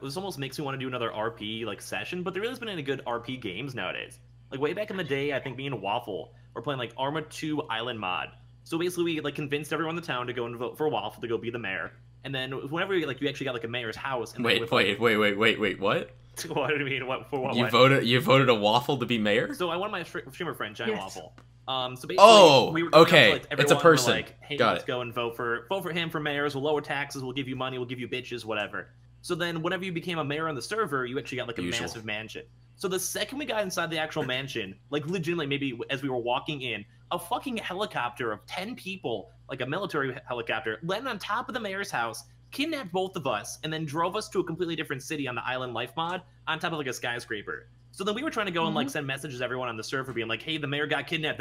this almost makes me want to do another RP like session, but there really hasn't been any good RP games nowadays. Like way back in the day, I think me and Waffle were playing like Arma 2 Island Mod. So basically, we like convinced everyone in the town to go and vote for Waffle to go be the mayor. And then whenever you actually got like a mayor's house. And Wait, with, wait. What? What do you mean? What for? What? You voted a Waffle to be mayor? So I wanted my streamer friend, Giant Yes. Waffle. So basically, Oh, we were okay. like, It's a everyone were person. like, hey, Got let's it. go and vote for him for mayors. We'll lower taxes. We'll give you money. We'll give you bitches, whatever. So then, whenever you became a mayor on the server, you actually got like a Usual. massive mansion. So the second we got inside the actual mansion, like legitimately, maybe as we were walking in, a fucking helicopter of 10 people, like a military helicopter, landed on top of the mayor's house, kidnapped both of us, and then drove us to a completely different city on the Island Life mod on top of like a skyscraper. So then we were trying to go and like send messages to everyone on the server being like, hey, the mayor got kidnapped,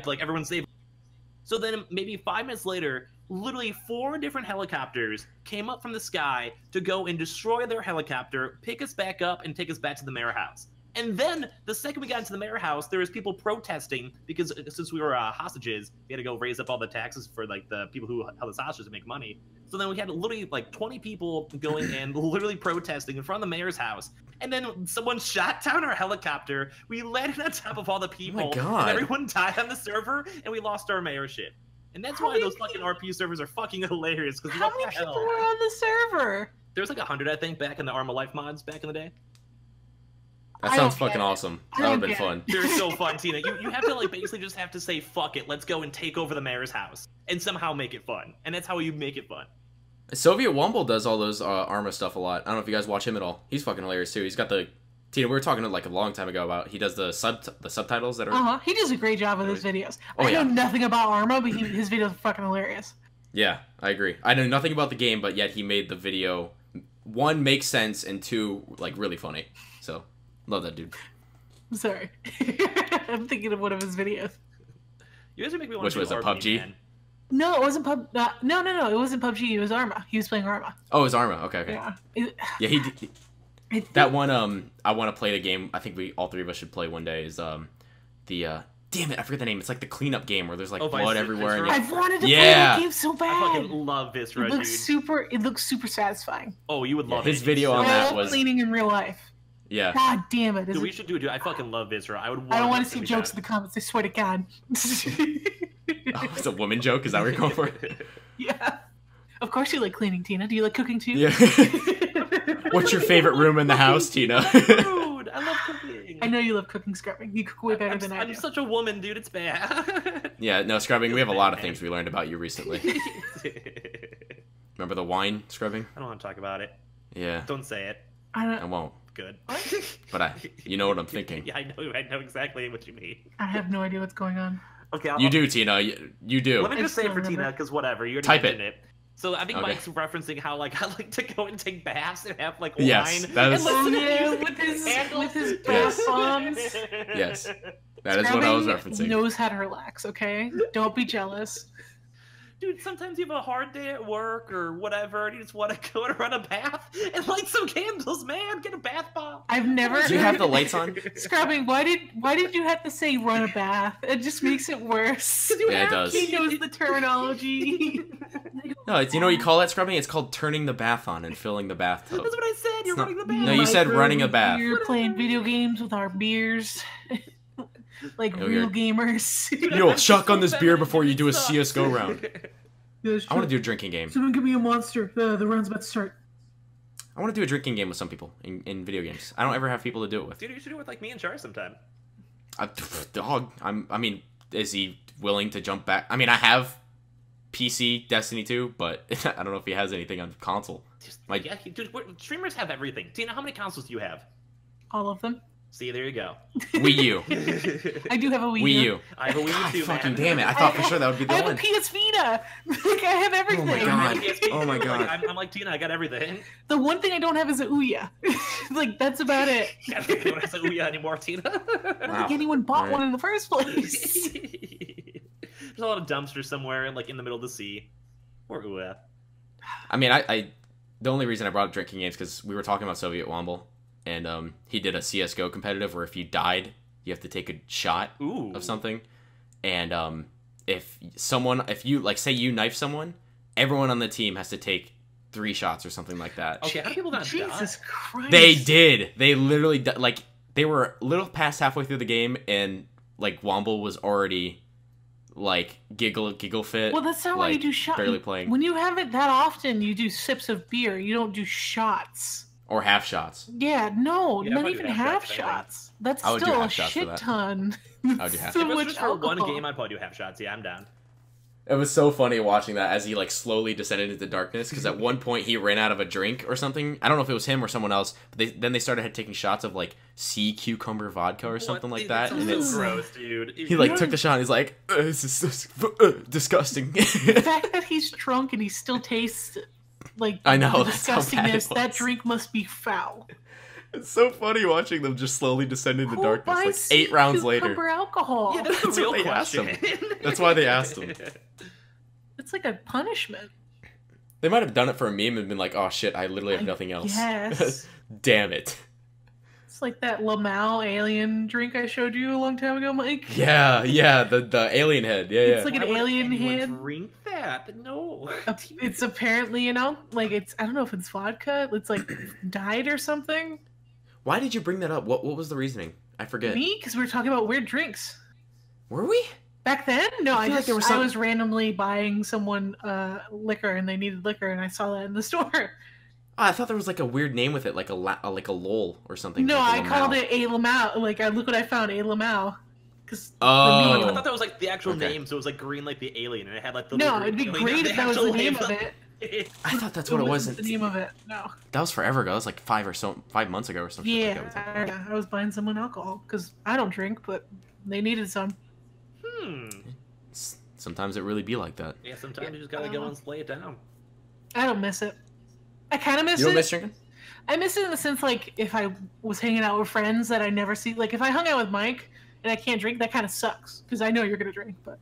like everyone save. So then maybe 5 minutes later, literally 4 different helicopters came up from the sky to go and destroy their helicopter, pick us back up, and take us back to the mayor house. And then the second we got into the mayor house, there was people protesting because since we were hostages, we had to go raise up all the taxes for like the people who held us hostages to make money. So then we had literally like 20 people going and literally protesting in front of the mayor's house. And then someone shot down our helicopter. We landed on top of all the people. God. And everyone died on the server, and we lost our mayorship. And that's How why many those fucking RP servers are fucking hilarious. Because How what many the people hell? were on the server? There was like 100, I think, back in the Arma Life mods back in the day. That I sounds don't fucking get it. awesome. I That would have don't been get fun. They're so fun, Tina. You have to like basically just have to say fuck it, let's go and take over the mayor's house and somehow make it fun. And that's how you make it fun. Soviet Wumble does all those Arma stuff a lot. I don't know if you guys watch him at all. He's fucking hilarious too. He's got the Tina. We were talking like a long time ago about he does the subtitles that are. He does a great job with his videos. Oh, I know yeah. nothing about Arma, but his videos are fucking hilarious. Yeah, I agree. I know nothing about the game, but yet he made the video. 1, make sense, and 2, like really funny. So love that dude. I'm sorry. I'm thinking of one of his videos. You guys are making me want Which to was do a RP, PUBG? man. No, it wasn't No, it wasn't PUBG. It was Arma. He was playing Arma. Oh, it was Arma. Okay. Yeah. Yeah, that one. I want to play the game. I think all 3 of us should play one day. Is damn it, I forget the name. It's like the cleanup game where there's like blood everywhere. And I've wanted to play Yeah. that game so I bad. fucking love Viscera, It dude. looks super satisfying. Oh, you would love his it. video It's on so that All was- cleaning in real life. Yeah. God damn it. Dude, we should do it, dude. I fucking love Viscera. I would. I don't want to 100% see be jokes in down. the comments. I swear to God. Oh, it's a woman joke. Is that what you're going for? Yeah. Of course you like cleaning, Tina. Do you like cooking too? Yeah. What's your favorite room in the house, Tina? Dude, I love cooking. I know you love cooking, scrubbing. You cook way better than I do. I'm such a woman, dude. It's bad. Yeah, no, scrubbing. We have a lot of things we learned about you recently. Remember the wine scrubbing? I don't want to talk about it. Yeah. Don't say it. I won't. Good. But you know what I'm thinking. Yeah, I know exactly what you mean. I have no idea what's going on. Okay, You do, Tina. You do. Let me just say it for remember. Tina, because whatever. You already Type mentioned it. it. So I think Okay. Mike's referencing how like I like to go and take baths and have like Yes, wine. that is- and listen to Yeah, music with his bath Yes. bombs. Yes. That is what I was Scrubbing referencing. knows how to relax, okay? Don't be jealous. Dude, sometimes you have a hard day at work or whatever, and you just want to go and run a bath and light some candles, man. Get a bath bomb. I've never Do you have the lights on? Scrubbing, why did you have to say run a bath? It just makes it worse. Yeah, it does. He knows the terminology. No, it's, you know what you call that scrubbing? It's called turning the bath on and filling the bathtub. That's what I said. You're It's not- running the bath. No, you said running a bath. We're playing video games with our beers. Like No, real you're- gamers. Yo, shotgun this beer before you do a CS:GO round. I want to do a drinking game. Someone give me a monster. The round's about to start. I want to do a drinking game with some people in video games. I don't ever have people to do it with. Dude, you should do it with like me and Char sometime. Dog. I mean, is he willing to jump back? I mean, I have PC Destiny 2, but I don't know if he has anything on console. Yeah, dude, streamers have everything. Tina, how many consoles do you have? All of them. See, there you go. Wii U. I do have a Wii Wii U. U. I have a Wii God, U too, fucking man. damn it. I thought for sure that would be the I have one. a PS Vita. Like I have everything. Oh my God. PSP. Oh my God. Like, I'm like Tina, I got everything. The one thing I don't have is a Ouya. Like that's about it. I don't have a Ouya anymore, Tina. I don't Wow. think anyone bought Alright. one in the first place. There's a lot of dumpsters somewhere, like in the middle of the sea. Or Ouya. I mean, I the only reason I brought up drinking games because we were talking about Soviet Womble, and he did a CS:GO competitive where if you died, you have to take a shot Ooh. of something, and if you like say you knife someone, everyone on the team has to take 3 shots or something like that. Okay, how do people not Jesus die? Christ. They did. They literally like they were a little past halfway through the game, and like Womble was already like giggle fit. Well, that's not why you like, do shots. barely playing. When you have it that often, you do sips of beer. You don't do shots. Or half shots. Yeah, no, Yeah, not probably even half half shots, I think. shots. That's I would do still a half shots for shit that. ton. I would do half So If it was much just for one alcohol. game, I'd probably do half shots. Yeah, I'm down. It was so funny watching that as he like slowly descended into darkness because at one point he ran out of a drink or something. I don't know if it was him or someone else. But then they started taking shots of like sea cucumber vodka or something like that, That's and so it's gross, dude. he like took the shot and he's like, "This is disgusting." The fact that he's drunk and he still tastes like I know, the that's how bad it disgustingness, that was. drink must be foul. It's so funny watching them just slowly descend into Who darkness. buys Like sea 8 rounds cucumber later. alcohol? Yeah, that's the That's real what they asked question. him. That's why they asked him. It's like a punishment. They might have done it for a meme and been like, "Oh shit, I literally have nothing else." Yes. Damn it. It's like that Lamau alien drink I showed you a long time ago, Mike. Yeah, the alien head. Yeah, It's yeah. like an Why would alien anyone head. Drink that? No. It's apparently, like it's I don't know if it's vodka. It's like dyed or something. Why did you bring that up? What was the reasoning? I forget. Me? Because we were talking about weird drinks. Were we? Back then? No, I feel like just there was I some- was randomly buying someone liquor and they needed liquor and I saw that in the store. Oh, I thought there was like a weird name with it, like like a lol or something. No, like I a called Lamau. it a Lamau. Like look what I found, a Lamau. Because Oh. I thought that was like the actual Okay. name, so it was like green like the alien, and it had like the no, little it'd be green great alien, if that was the actual name of it. I thought that's what it was. The name of it. No. That was forever ago. That was like 5 months ago or something. Yeah, Like that. I was buying someone alcohol because I don't drink, but they needed some. Sometimes it really be like that. Yeah, sometimes you just gotta go and lay it down. I don't miss it. I kind of miss You don't it. miss drinking? I miss it in the sense like if I was hanging out with friends that I never see. Like if I hung out with Mike and I can't drink, that kind of sucks because I know you're gonna drink. But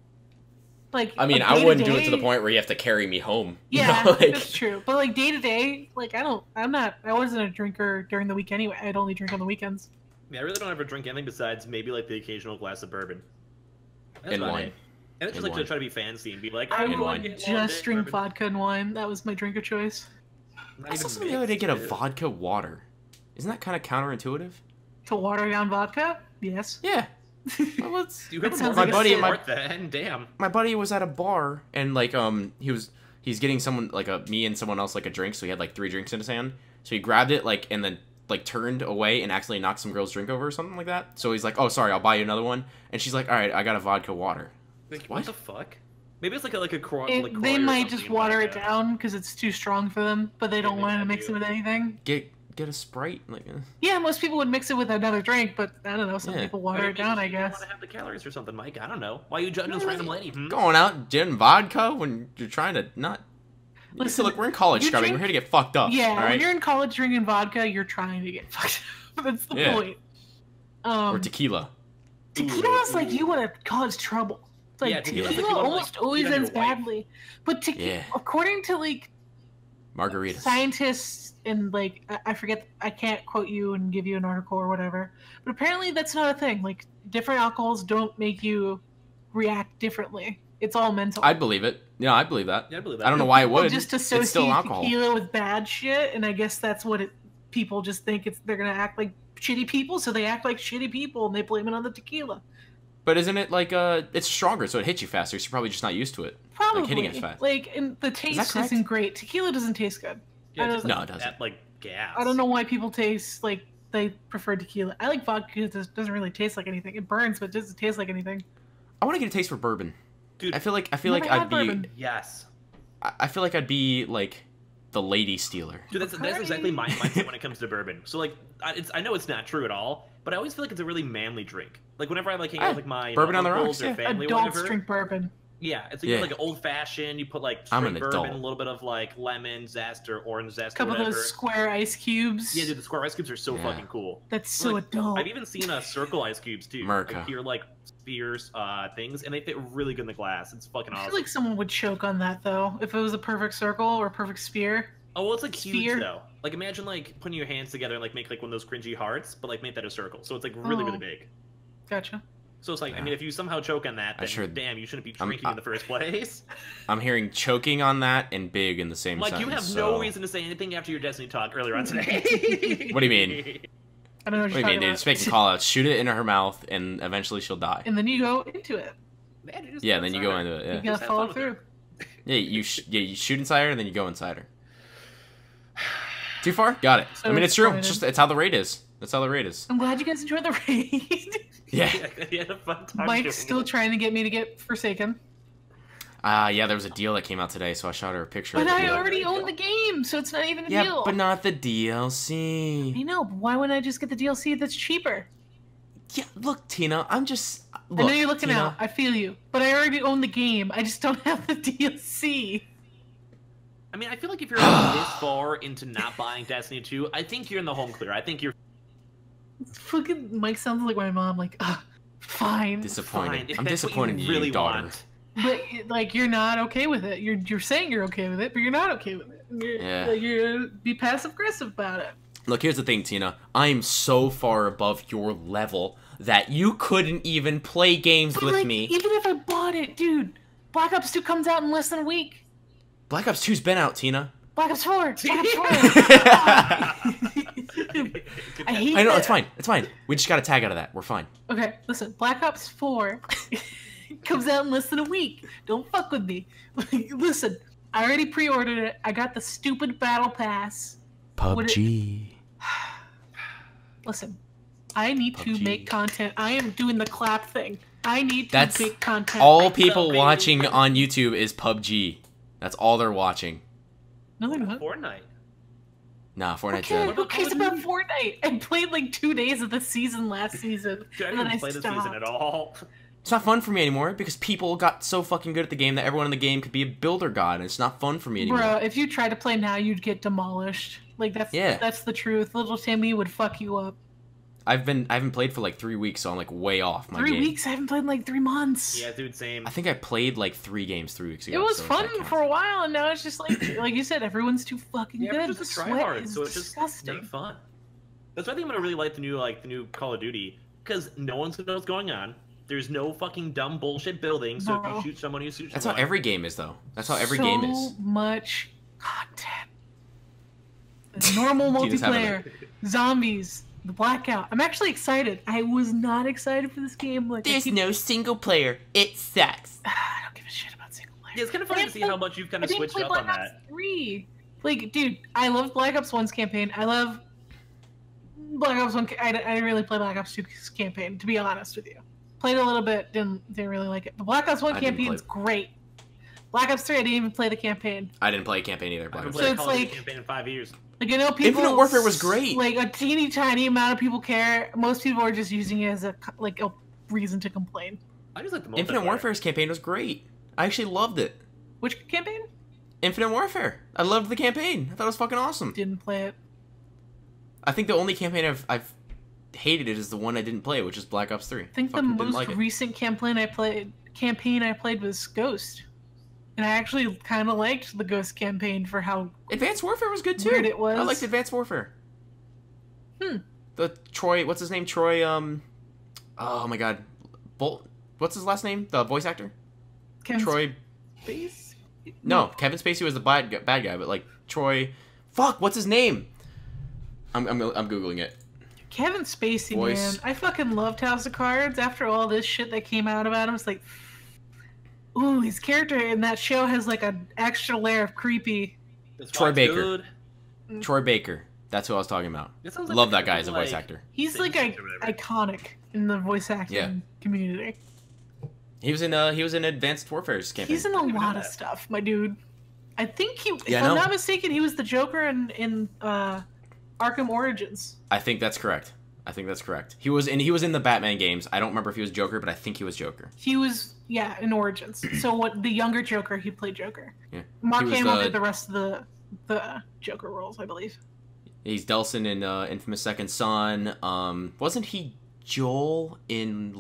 like, I mean, like, I wouldn't do it to day-to-day- the point where you have to carry me home. You Yeah, know, like, that's true. But like day to day, like I wasn't a drinker during the week anyway. I'd only drink on the weekends. Yeah, I really don't ever drink anything besides maybe like the occasional glass of bourbon. That's And about wine. it. And it's And just like wine. to try to be fancy and be like, I I'm And would wine. going to just drink vodka and wine. That was my drink of choice. I saw something the other day get a vodka water. Isn't that kind of counterintuitive? To water down vodka? Yes. Yeah. Well, let's- You That have sounds my like a buddy and my sport then, damn. my buddy was at a bar and like he's getting someone like me and someone else like a drink, so he had like 3 drinks in his hand. So he grabbed it like and then like turned away and accidentally knocked some girl's drink over or something like that. So he's like, "Oh, sorry, I'll buy you another one." And she's like, "All right, I got a vodka water." Like, What? what the fuck? Maybe it's like a like They Croy or might something just water it like that. down because it's too strong for them, but they don't maybe want to that mix it too. with anything. get a Sprite. Like, Yeah, most people would mix it with another drink, but I don't know. Some people water it down, I guess. You want to have the calories or something, Mike? I don't know. Why are you judging this random lady? Going out getting vodka when you're trying to not. Listen, look, we're in college, Scrubby. We're here to get fucked up. Yeah, all right? when you're in college drinking vodka, you're trying to get fucked up. That's the point. Or tequila. Tequila is like you want to cause trouble. It's like tequila almost always ends badly. But tequila, according to like margaritas, scientists and like I forget, I can't quote you and give you an article or whatever. But apparently that's not a thing. Like different alcohols don't make you react differently. It's all mental. I'd believe it. Yeah, I believe that. Yeah, I believe that. I don't know why it would. Just associate it's still alcohol. Tequila with bad shit, and I guess that's what people just think they're gonna act like shitty people, so they act like shitty people and they blame it on the tequila. But isn't it like it's stronger, so it hits you faster? So you're probably just not used to it. Probably like hitting it fast. Like, and the taste isn't great. Tequila doesn't taste good. Yeah, no, it doesn't. Like gas. I don't know why people taste like they prefer tequila. I like vodka because it doesn't really taste like anything. It burns, but it doesn't taste like anything. I want to get a taste for bourbon. Dude, I feel like I'd be. Bourbon. Yes. I feel like I'd be like the lady stealer. Dude, that's exactly my mindset when it comes to bourbon. So like, I know it's not true at all, but I always feel like it's a really manly drink. Like whenever I like hang out with like my bourbon on the uncles rocks, or family Adults or whatever. drink bourbon. Yeah, it's like, like an old fashioned. You put like straight bourbon, a little bit of like lemon zest or orange zest. A couple of those square ice cubes. Yeah, dude, the square ice cubes are so fucking cool. That's so adult. I've even seen circle ice cubes too. Like here, like spheres, things, and they fit really good in the glass. It's fucking awesome. I feel like someone would choke on that though, if it was a perfect circle or a perfect sphere. Oh well, it's like huge though. Like imagine like putting your hands together and like make like one of those cringy hearts, but like make that a circle. So it's like really really big. Gotcha. So it's like, I mean, if you somehow choke on that, then damn, you shouldn't be drinking in the first place. I'm hearing choking on that and big in the same sentence. Like, you have no reason to say anything after your Destiny talk earlier on today. What do you mean? I don't know what you're talking about. Just making call outs. Shoot it into her mouth, and eventually she'll die. And then you go into it. Yeah, then you go into it. Yeah. You gotta follow through. Yeah, you shoot inside her, and then you go inside her. Too far? Got it. So I mean, it's true. It's how the raid is. That's how the raid is. I'm glad you guys enjoyed the raid. Yeah. You had a fun time. Mike's still trying to get me to get Forsaken. Yeah, there was a deal that came out today, so I shot her a picture. But I already own the game, so it's not even a deal. Yeah, but not the DLC. I know, but why wouldn't I just get the DLC that's cheaper? Yeah, look, Tina, I know you're looking out. I feel you. But I already own the game. I just don't have the DLC. I mean, I feel like if you're this far into not buying Destiny 2, I think you're in the home clear. I think you're... Fucking Mike sounds like my mom, like, fine. Disappointed. Fine. I'm disappointed in you, daughter. But, like, you're not okay with it. You're saying you're okay with it, but you're not okay with it. You're be passive-aggressive about it. Look, here's the thing, Tina. I'm so far above your level that you couldn't even play games with me. Even if I bought it, dude, Black Ops 2 comes out in less than a week. Black Ops 2's been out, Tina. Black Ops 4! Black Ops 4! I hate I know, that. it's fine. It's fine. We just got a tag out of that. We're fine. Okay, listen. Black Ops 4 comes out in less than a week. Don't fuck with me. Listen, I already pre-ordered it. I got the stupid Battle Pass. PUBG. Listen, I need to make content. I am doing the clap thing. I need to make content. All people watching on YouTube is PUBG. That's all they're watching. No, they're not. Fortnite. Nah, Fortnite's dead. Who cares about Fortnite? I played like 2 days of the season last season. Dude, I didn't even play the season at all. It's not fun for me anymore because people got so fucking good at the game that everyone in the game could be a builder god, and it's not fun for me anymore. Bro, if you try to play now, you'd get demolished. Like that's the truth. Little Timmy would fuck you up. I haven't played for like 3 weeks, so I'm like way off my game. 3 weeks? I haven't played in like 3 months. Yeah, dude, same. I think I played like 3 games 3 weeks ago. It was fun for a while, and now it's just like you said, everyone's too fucking good. Just a try hard, so it's just make fun. That's why I think I'm gonna really like the new Call of Duty, because no one's gonna know what's going on. There's no fucking dumb bullshit building, so if you shoot someone, you shoot someone. That's how every game is, though. That's how every game is. So much content. Normal multiplayer, zombies, the Blackout. I'm actually excited. I was not excited for this game. Like, there's no single player. It sucks. I don't give a shit about single player. Yeah, it's kind of funny to see how much you've kind of switched up on that. 3. Like, dude, I love Black Ops 1's campaign. I love Black Ops 1. I didn't really play Black Ops 2's campaign, to be honest with you. Played a little bit, didn't really like it. The Black Ops 1 campaign is great. Black Ops 3, I didn't even play the campaign. I didn't play a campaign either. I Black haven't Ops played So a it's Call of Duty like- campaign in 5 years. Like, I know people... Infinite Warfare was great. Like, a teeny tiny amount of people care. Most people are just using it as a reason to complain. I just like the Infinite Warfare's campaign was great. I actually loved it. Which campaign? Infinite Warfare. I loved the campaign. I thought it was fucking awesome. Didn't play it. I think the only campaign I've hated it is the one I didn't play, which is Black Ops 3. I think the Fucking didn't most like it. recent campaign I played was Ghost. And I actually kind of liked the Ghost campaign for how... Advanced Warfare was good too. Weird it was. I liked Advanced Warfare. Hmm. The Troy, what's his name? Troy, oh my god. What's his last name? The voice actor? Kevin Troy. Spacey? No, Kevin Spacey was the bad guy, but like Troy. Fuck, what's his name? I'm googling it. Kevin Spacey, Voice. man. I fucking loved House of Cards. After all this shit that came out about him, it's like, ooh, his character in that show has like an extra layer of creepy. Troy Baker. Troy Baker. That's who I was talking about. Love that guy as a voice actor. He's like iconic in the voice acting community. He was in Advanced Warfare's campaign. He's in a lot of stuff, my dude. I think if Yeah, I I'm know. not mistaken, he was the Joker in Arkham Origins. I think that's correct. He was in the Batman games. I don't remember if he was Joker, but I think he was Joker. He was, in Origins. So what the younger Joker, he played Joker. Yeah. Mark He was Hamill the- did the rest of the Joker roles, I believe. He's Delsin in Infamous Second Son. Wasn't he Joel in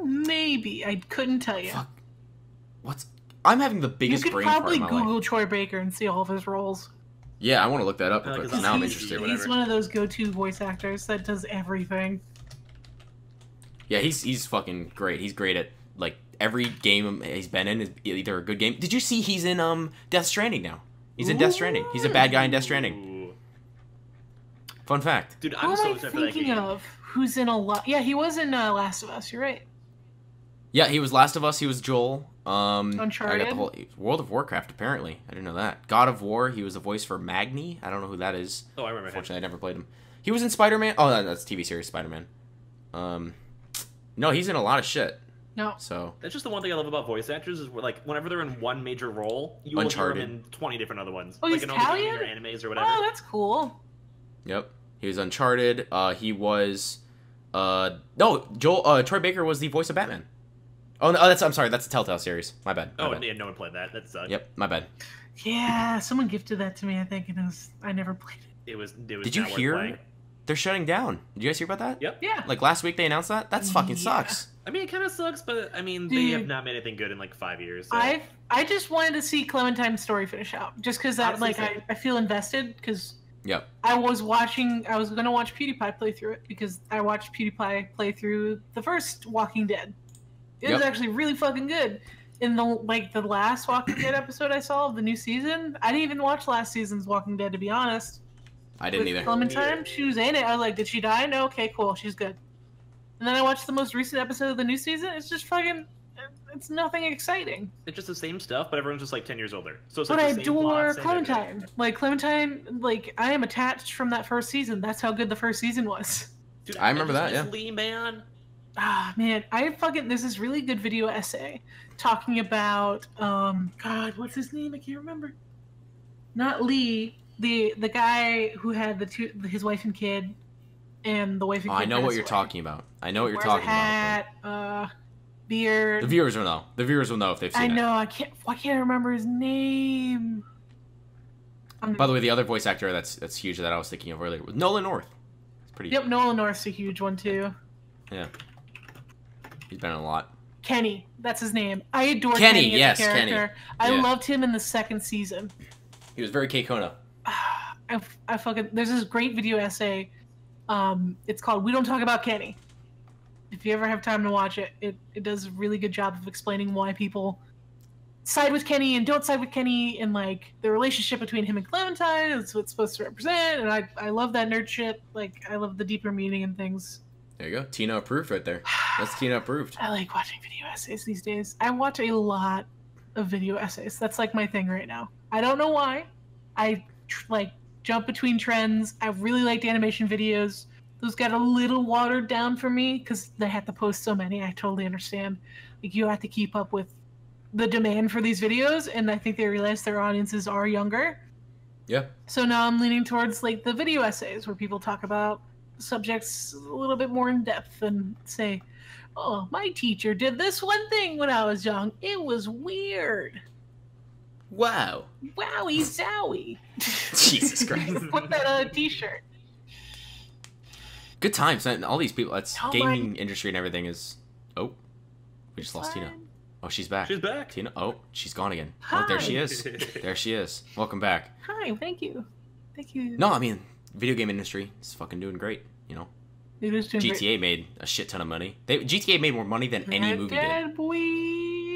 Maybe. I couldn't tell you. Fuck. I'm having the You biggest could brain fart probably in my life. Google Troy Baker and see all of his roles. Yeah, I want to look that up real Like, quick, it's 'cause now I'm he's- interested. whatever. He's one of those go-to voice actors that does everything. Yeah, he's fucking great. He's great at like every game he's been in is either a good game. Did you see he's in Death Stranding now? He's in Death Stranding. He's a bad guy in Death Stranding. Ooh. Fun fact. Dude, Who I'm am so I excited for that thinking game. of? Who's in a lot? Yeah, he was in Last of Us. You're right. Yeah, he was Last of Us. He was Joel. I got Uncharted? the whole World of Warcraft. Apparently, I didn't know that. God of War. He was the voice for Magni. I don't know who that is. Oh, I remember him. Unfortunately, I never played him. He was in Spider-Man. Oh, that's TV series Spider-Man. No, he's in a lot of shit. No. So That's just the one thing I love about voice actors is like whenever they're in one major role, you will hear Uncharted. them in 20 different other ones. Oh, like he's in all the gaming Italian? or animes or whatever. Oh, that's cool. yep, he was Uncharted. He was no Joel. Troy Baker was the voice of Batman. Oh no, I'm sorry. That's a Telltale series. My bad. My Oh, bad. yeah, no one played that. That sucked. Yep, my bad. Yeah, someone gifted that to me, I think, and I never played it. It was Did you not worth hear? playing. They're shutting down. Did you guys hear about that? Yep. Yeah. Like last week they announced that. That's fucking Yeah. sucks. I mean, it kind of sucks, but I mean, they Dude. have not made anything good in like 5 years. So. I just wanted to see Clementine's story finish out, just because that Honestly, like same. I feel invested because Yep. I was gonna watch PewDiePie play through it because I watched PewDiePie play through the first Walking Dead. It was Yep. actually really fucking good. In the last Walking Dead episode I saw of the new season, I didn't even watch last season's Walking Dead to be honest. I didn't With either. Clementine, she was in it. I was like, did she die? No, okay, cool, she's good. And then I watched the most recent episode of the new season. It's just fucking, it's nothing exciting. It's just the same stuff, but everyone's just like 10 years older. So it's But like I the same plot, adore same Clementine. everything. Like Clementine, like I am attached from that first season. That's how good the first season was. Dude, I remember just that, miss Lee, man. Ah man, there's this really good video essay talking about God, what's his name? I can't remember. Not Lee, the guy who had his wife and kid, and the wife and Oh, kid. I know what passed you're away. talking about. I know what you're Wears talking a hat, about. beard. The viewers will know. The viewers will know if they've seen I it. know. I can't remember his name. By the way, the other voice actor that's huge that I was thinking of earlier was Nolan North. It's pretty. Yep, Nolan North's a huge one too. Yeah. He's been in a lot. Kenny, that's his name. I adore Kenny, Kenny, yes, as a character. Kenny. I Yeah. loved him in the second season. He was very K-Kona. I fucking there's this great video essay. It's called "We Don't Talk About Kenny." If you ever have time to watch it, it does a really good job of explaining why people side with Kenny and don't side with Kenny, and like the relationship between him and Clementine. It's what it's supposed to represent, and I love that nerd shit. Like I love the deeper meaning and things. There you go. Tina approved right there. That's Tina approved. I like watching video essays these days. I watch a lot of video essays. That's like my thing right now. I don't know why. I like jump between trends. I really liked animation videos. Those got a little watered down for me because they had to post so many. I totally understand. Like you have to keep up with the demand for these videos, and I think they realize their audiences are younger. Yeah. So now I'm leaning towards like the video essays where people talk about subjects a little bit more in depth and say, "Oh, my teacher did this one thing when I was young. It was weird. Wow. Wowie zowie." Jesus Christ. Put that on a t-shirt. Good times. And all these people. That's Oh, gaming industry and everything is. Oh, we just lost Tina. Oh, she's back. She's back. Tina. Oh, she's gone again. Hi. Oh, there she is. There she is. Welcome back. Hi, thank you. Thank you. No, I mean, video game industry is fucking doing great. You know, It is doing GTA made a shit ton of money. GTA made more money than any movie did. Boy.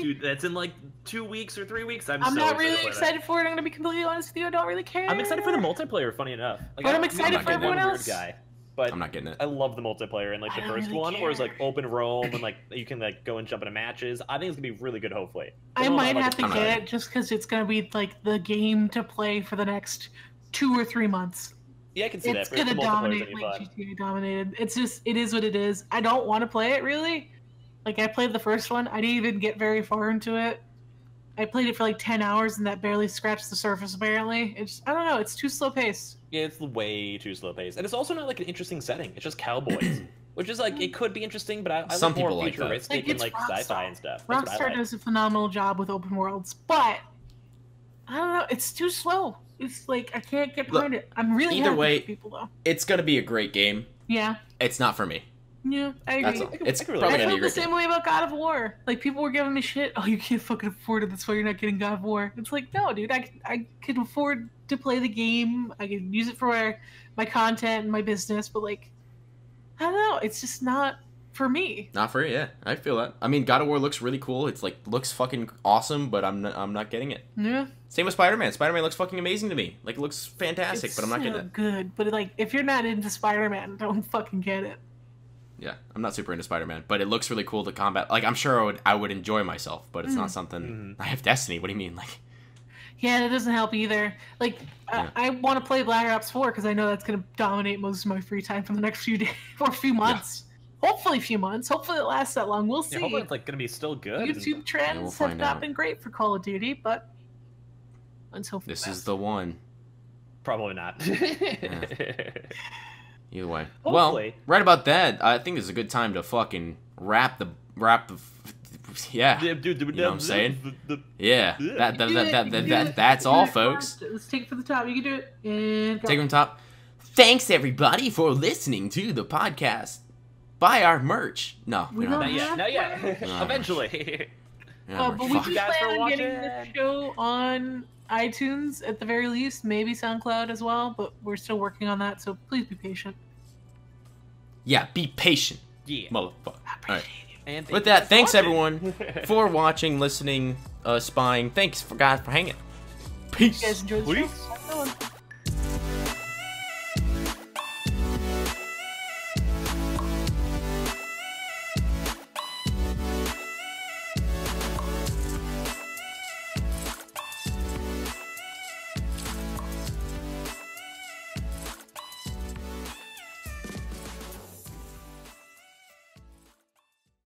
Dude, that's in like 2 weeks or 3 weeks. I'm I'm so not really for that. excited for it. I'm gonna be completely honest with you. I don't really care. I'm excited for the multiplayer. Funny enough, like, But I'm excited for everyone I'm a weird else. Guy, but I'm not getting it. I love the multiplayer and like the I don't first really one, where it's care. like open roam and like you can like go and jump into matches. I think it's gonna be really good. Hopefully, I don't know might about, have to I'm get not- it just because it's gonna be like the game to play for the next 2 or 3 months. Yeah, I can see It's that. gonna The multiplayer's dominate gonna be like fun. GTA dominated. It's just it is what it is. I don't want to play it really. Like I played the first one. I didn't even get very far into it. I played it for like 10 hours and that barely scratched the surface apparently. It's I don't know, it's too slow paced. Yeah, it's way too slow paced, and it's also not like an interesting setting. It's just cowboys, which is like it could be interesting, but I Some like more people like that. futuristic Like, and it's like Rockstar. sci-fi and stuff. That's what I Rockstar like. does a phenomenal job with open worlds, but I don't know, it's too slow. It's like I can't get behind it. I'm really either happy way- for people though. It's gonna be a great game. Yeah. It's not for me. Yeah, I agree. That's all. It's I can relate. probably I gonna be a felt the great game. same way about God of War. Like people were giving me shit. Oh, you can't fucking afford it. That's why you're not getting God of War. It's like, no, dude. I could afford to play the game. I could use it for my content and my business. But like, I don't know. It's just not for me. Not for you, yeah. I feel that. I mean, God of War looks really cool. It's like looks fucking awesome, but I'm not getting it. Yeah, Same with Spider-Man. Spider-Man looks fucking amazing to me. Like it looks fantastic, it's but I'm not so getting it. good. But like, if you're not into Spider-Man, don't fucking get it. Yeah, I'm not super into Spider-Man, but it looks really cool to combat. Like I'm sure I would enjoy myself, but it's not something. I have Destiny. What do you mean? Like Yeah, that doesn't help either. Like, Yeah. I want to play Black Ops 4 because I know that's going to dominate most of my free time for the next few days or few months. Hopefully, a few months. Hopefully, it lasts that long. We'll see. Yeah, hopefully it's like gonna be still good. YouTube trends we'll have find not out. been great for Call of Duty, but let's hope for this the is best. the one. Probably not. Either way. Hopefully. Well, right about that, I think it's a good time to fucking wrap the. Yeah. You know what I'm saying? Yeah. That's all, folks. Let's take it from the top. You can do it. And go. Take them top. Thanks everybody for listening to the podcast. Buy our merch. No, We don't don't have Not merch. yet. Not yet. No. Eventually. We don't have But merch. we Fuck. do guys for plan on getting watching. this show on iTunes at the very least, maybe SoundCloud as well, but we're still working on that, so please be patient. Yeah, be patient, Yeah. motherfucker. I All appreciate right. you. And With thank you that, for thanks watching. everyone for watching, listening, spying. Thanks for guys for hanging. You guys Peace. enjoy the show? Peace.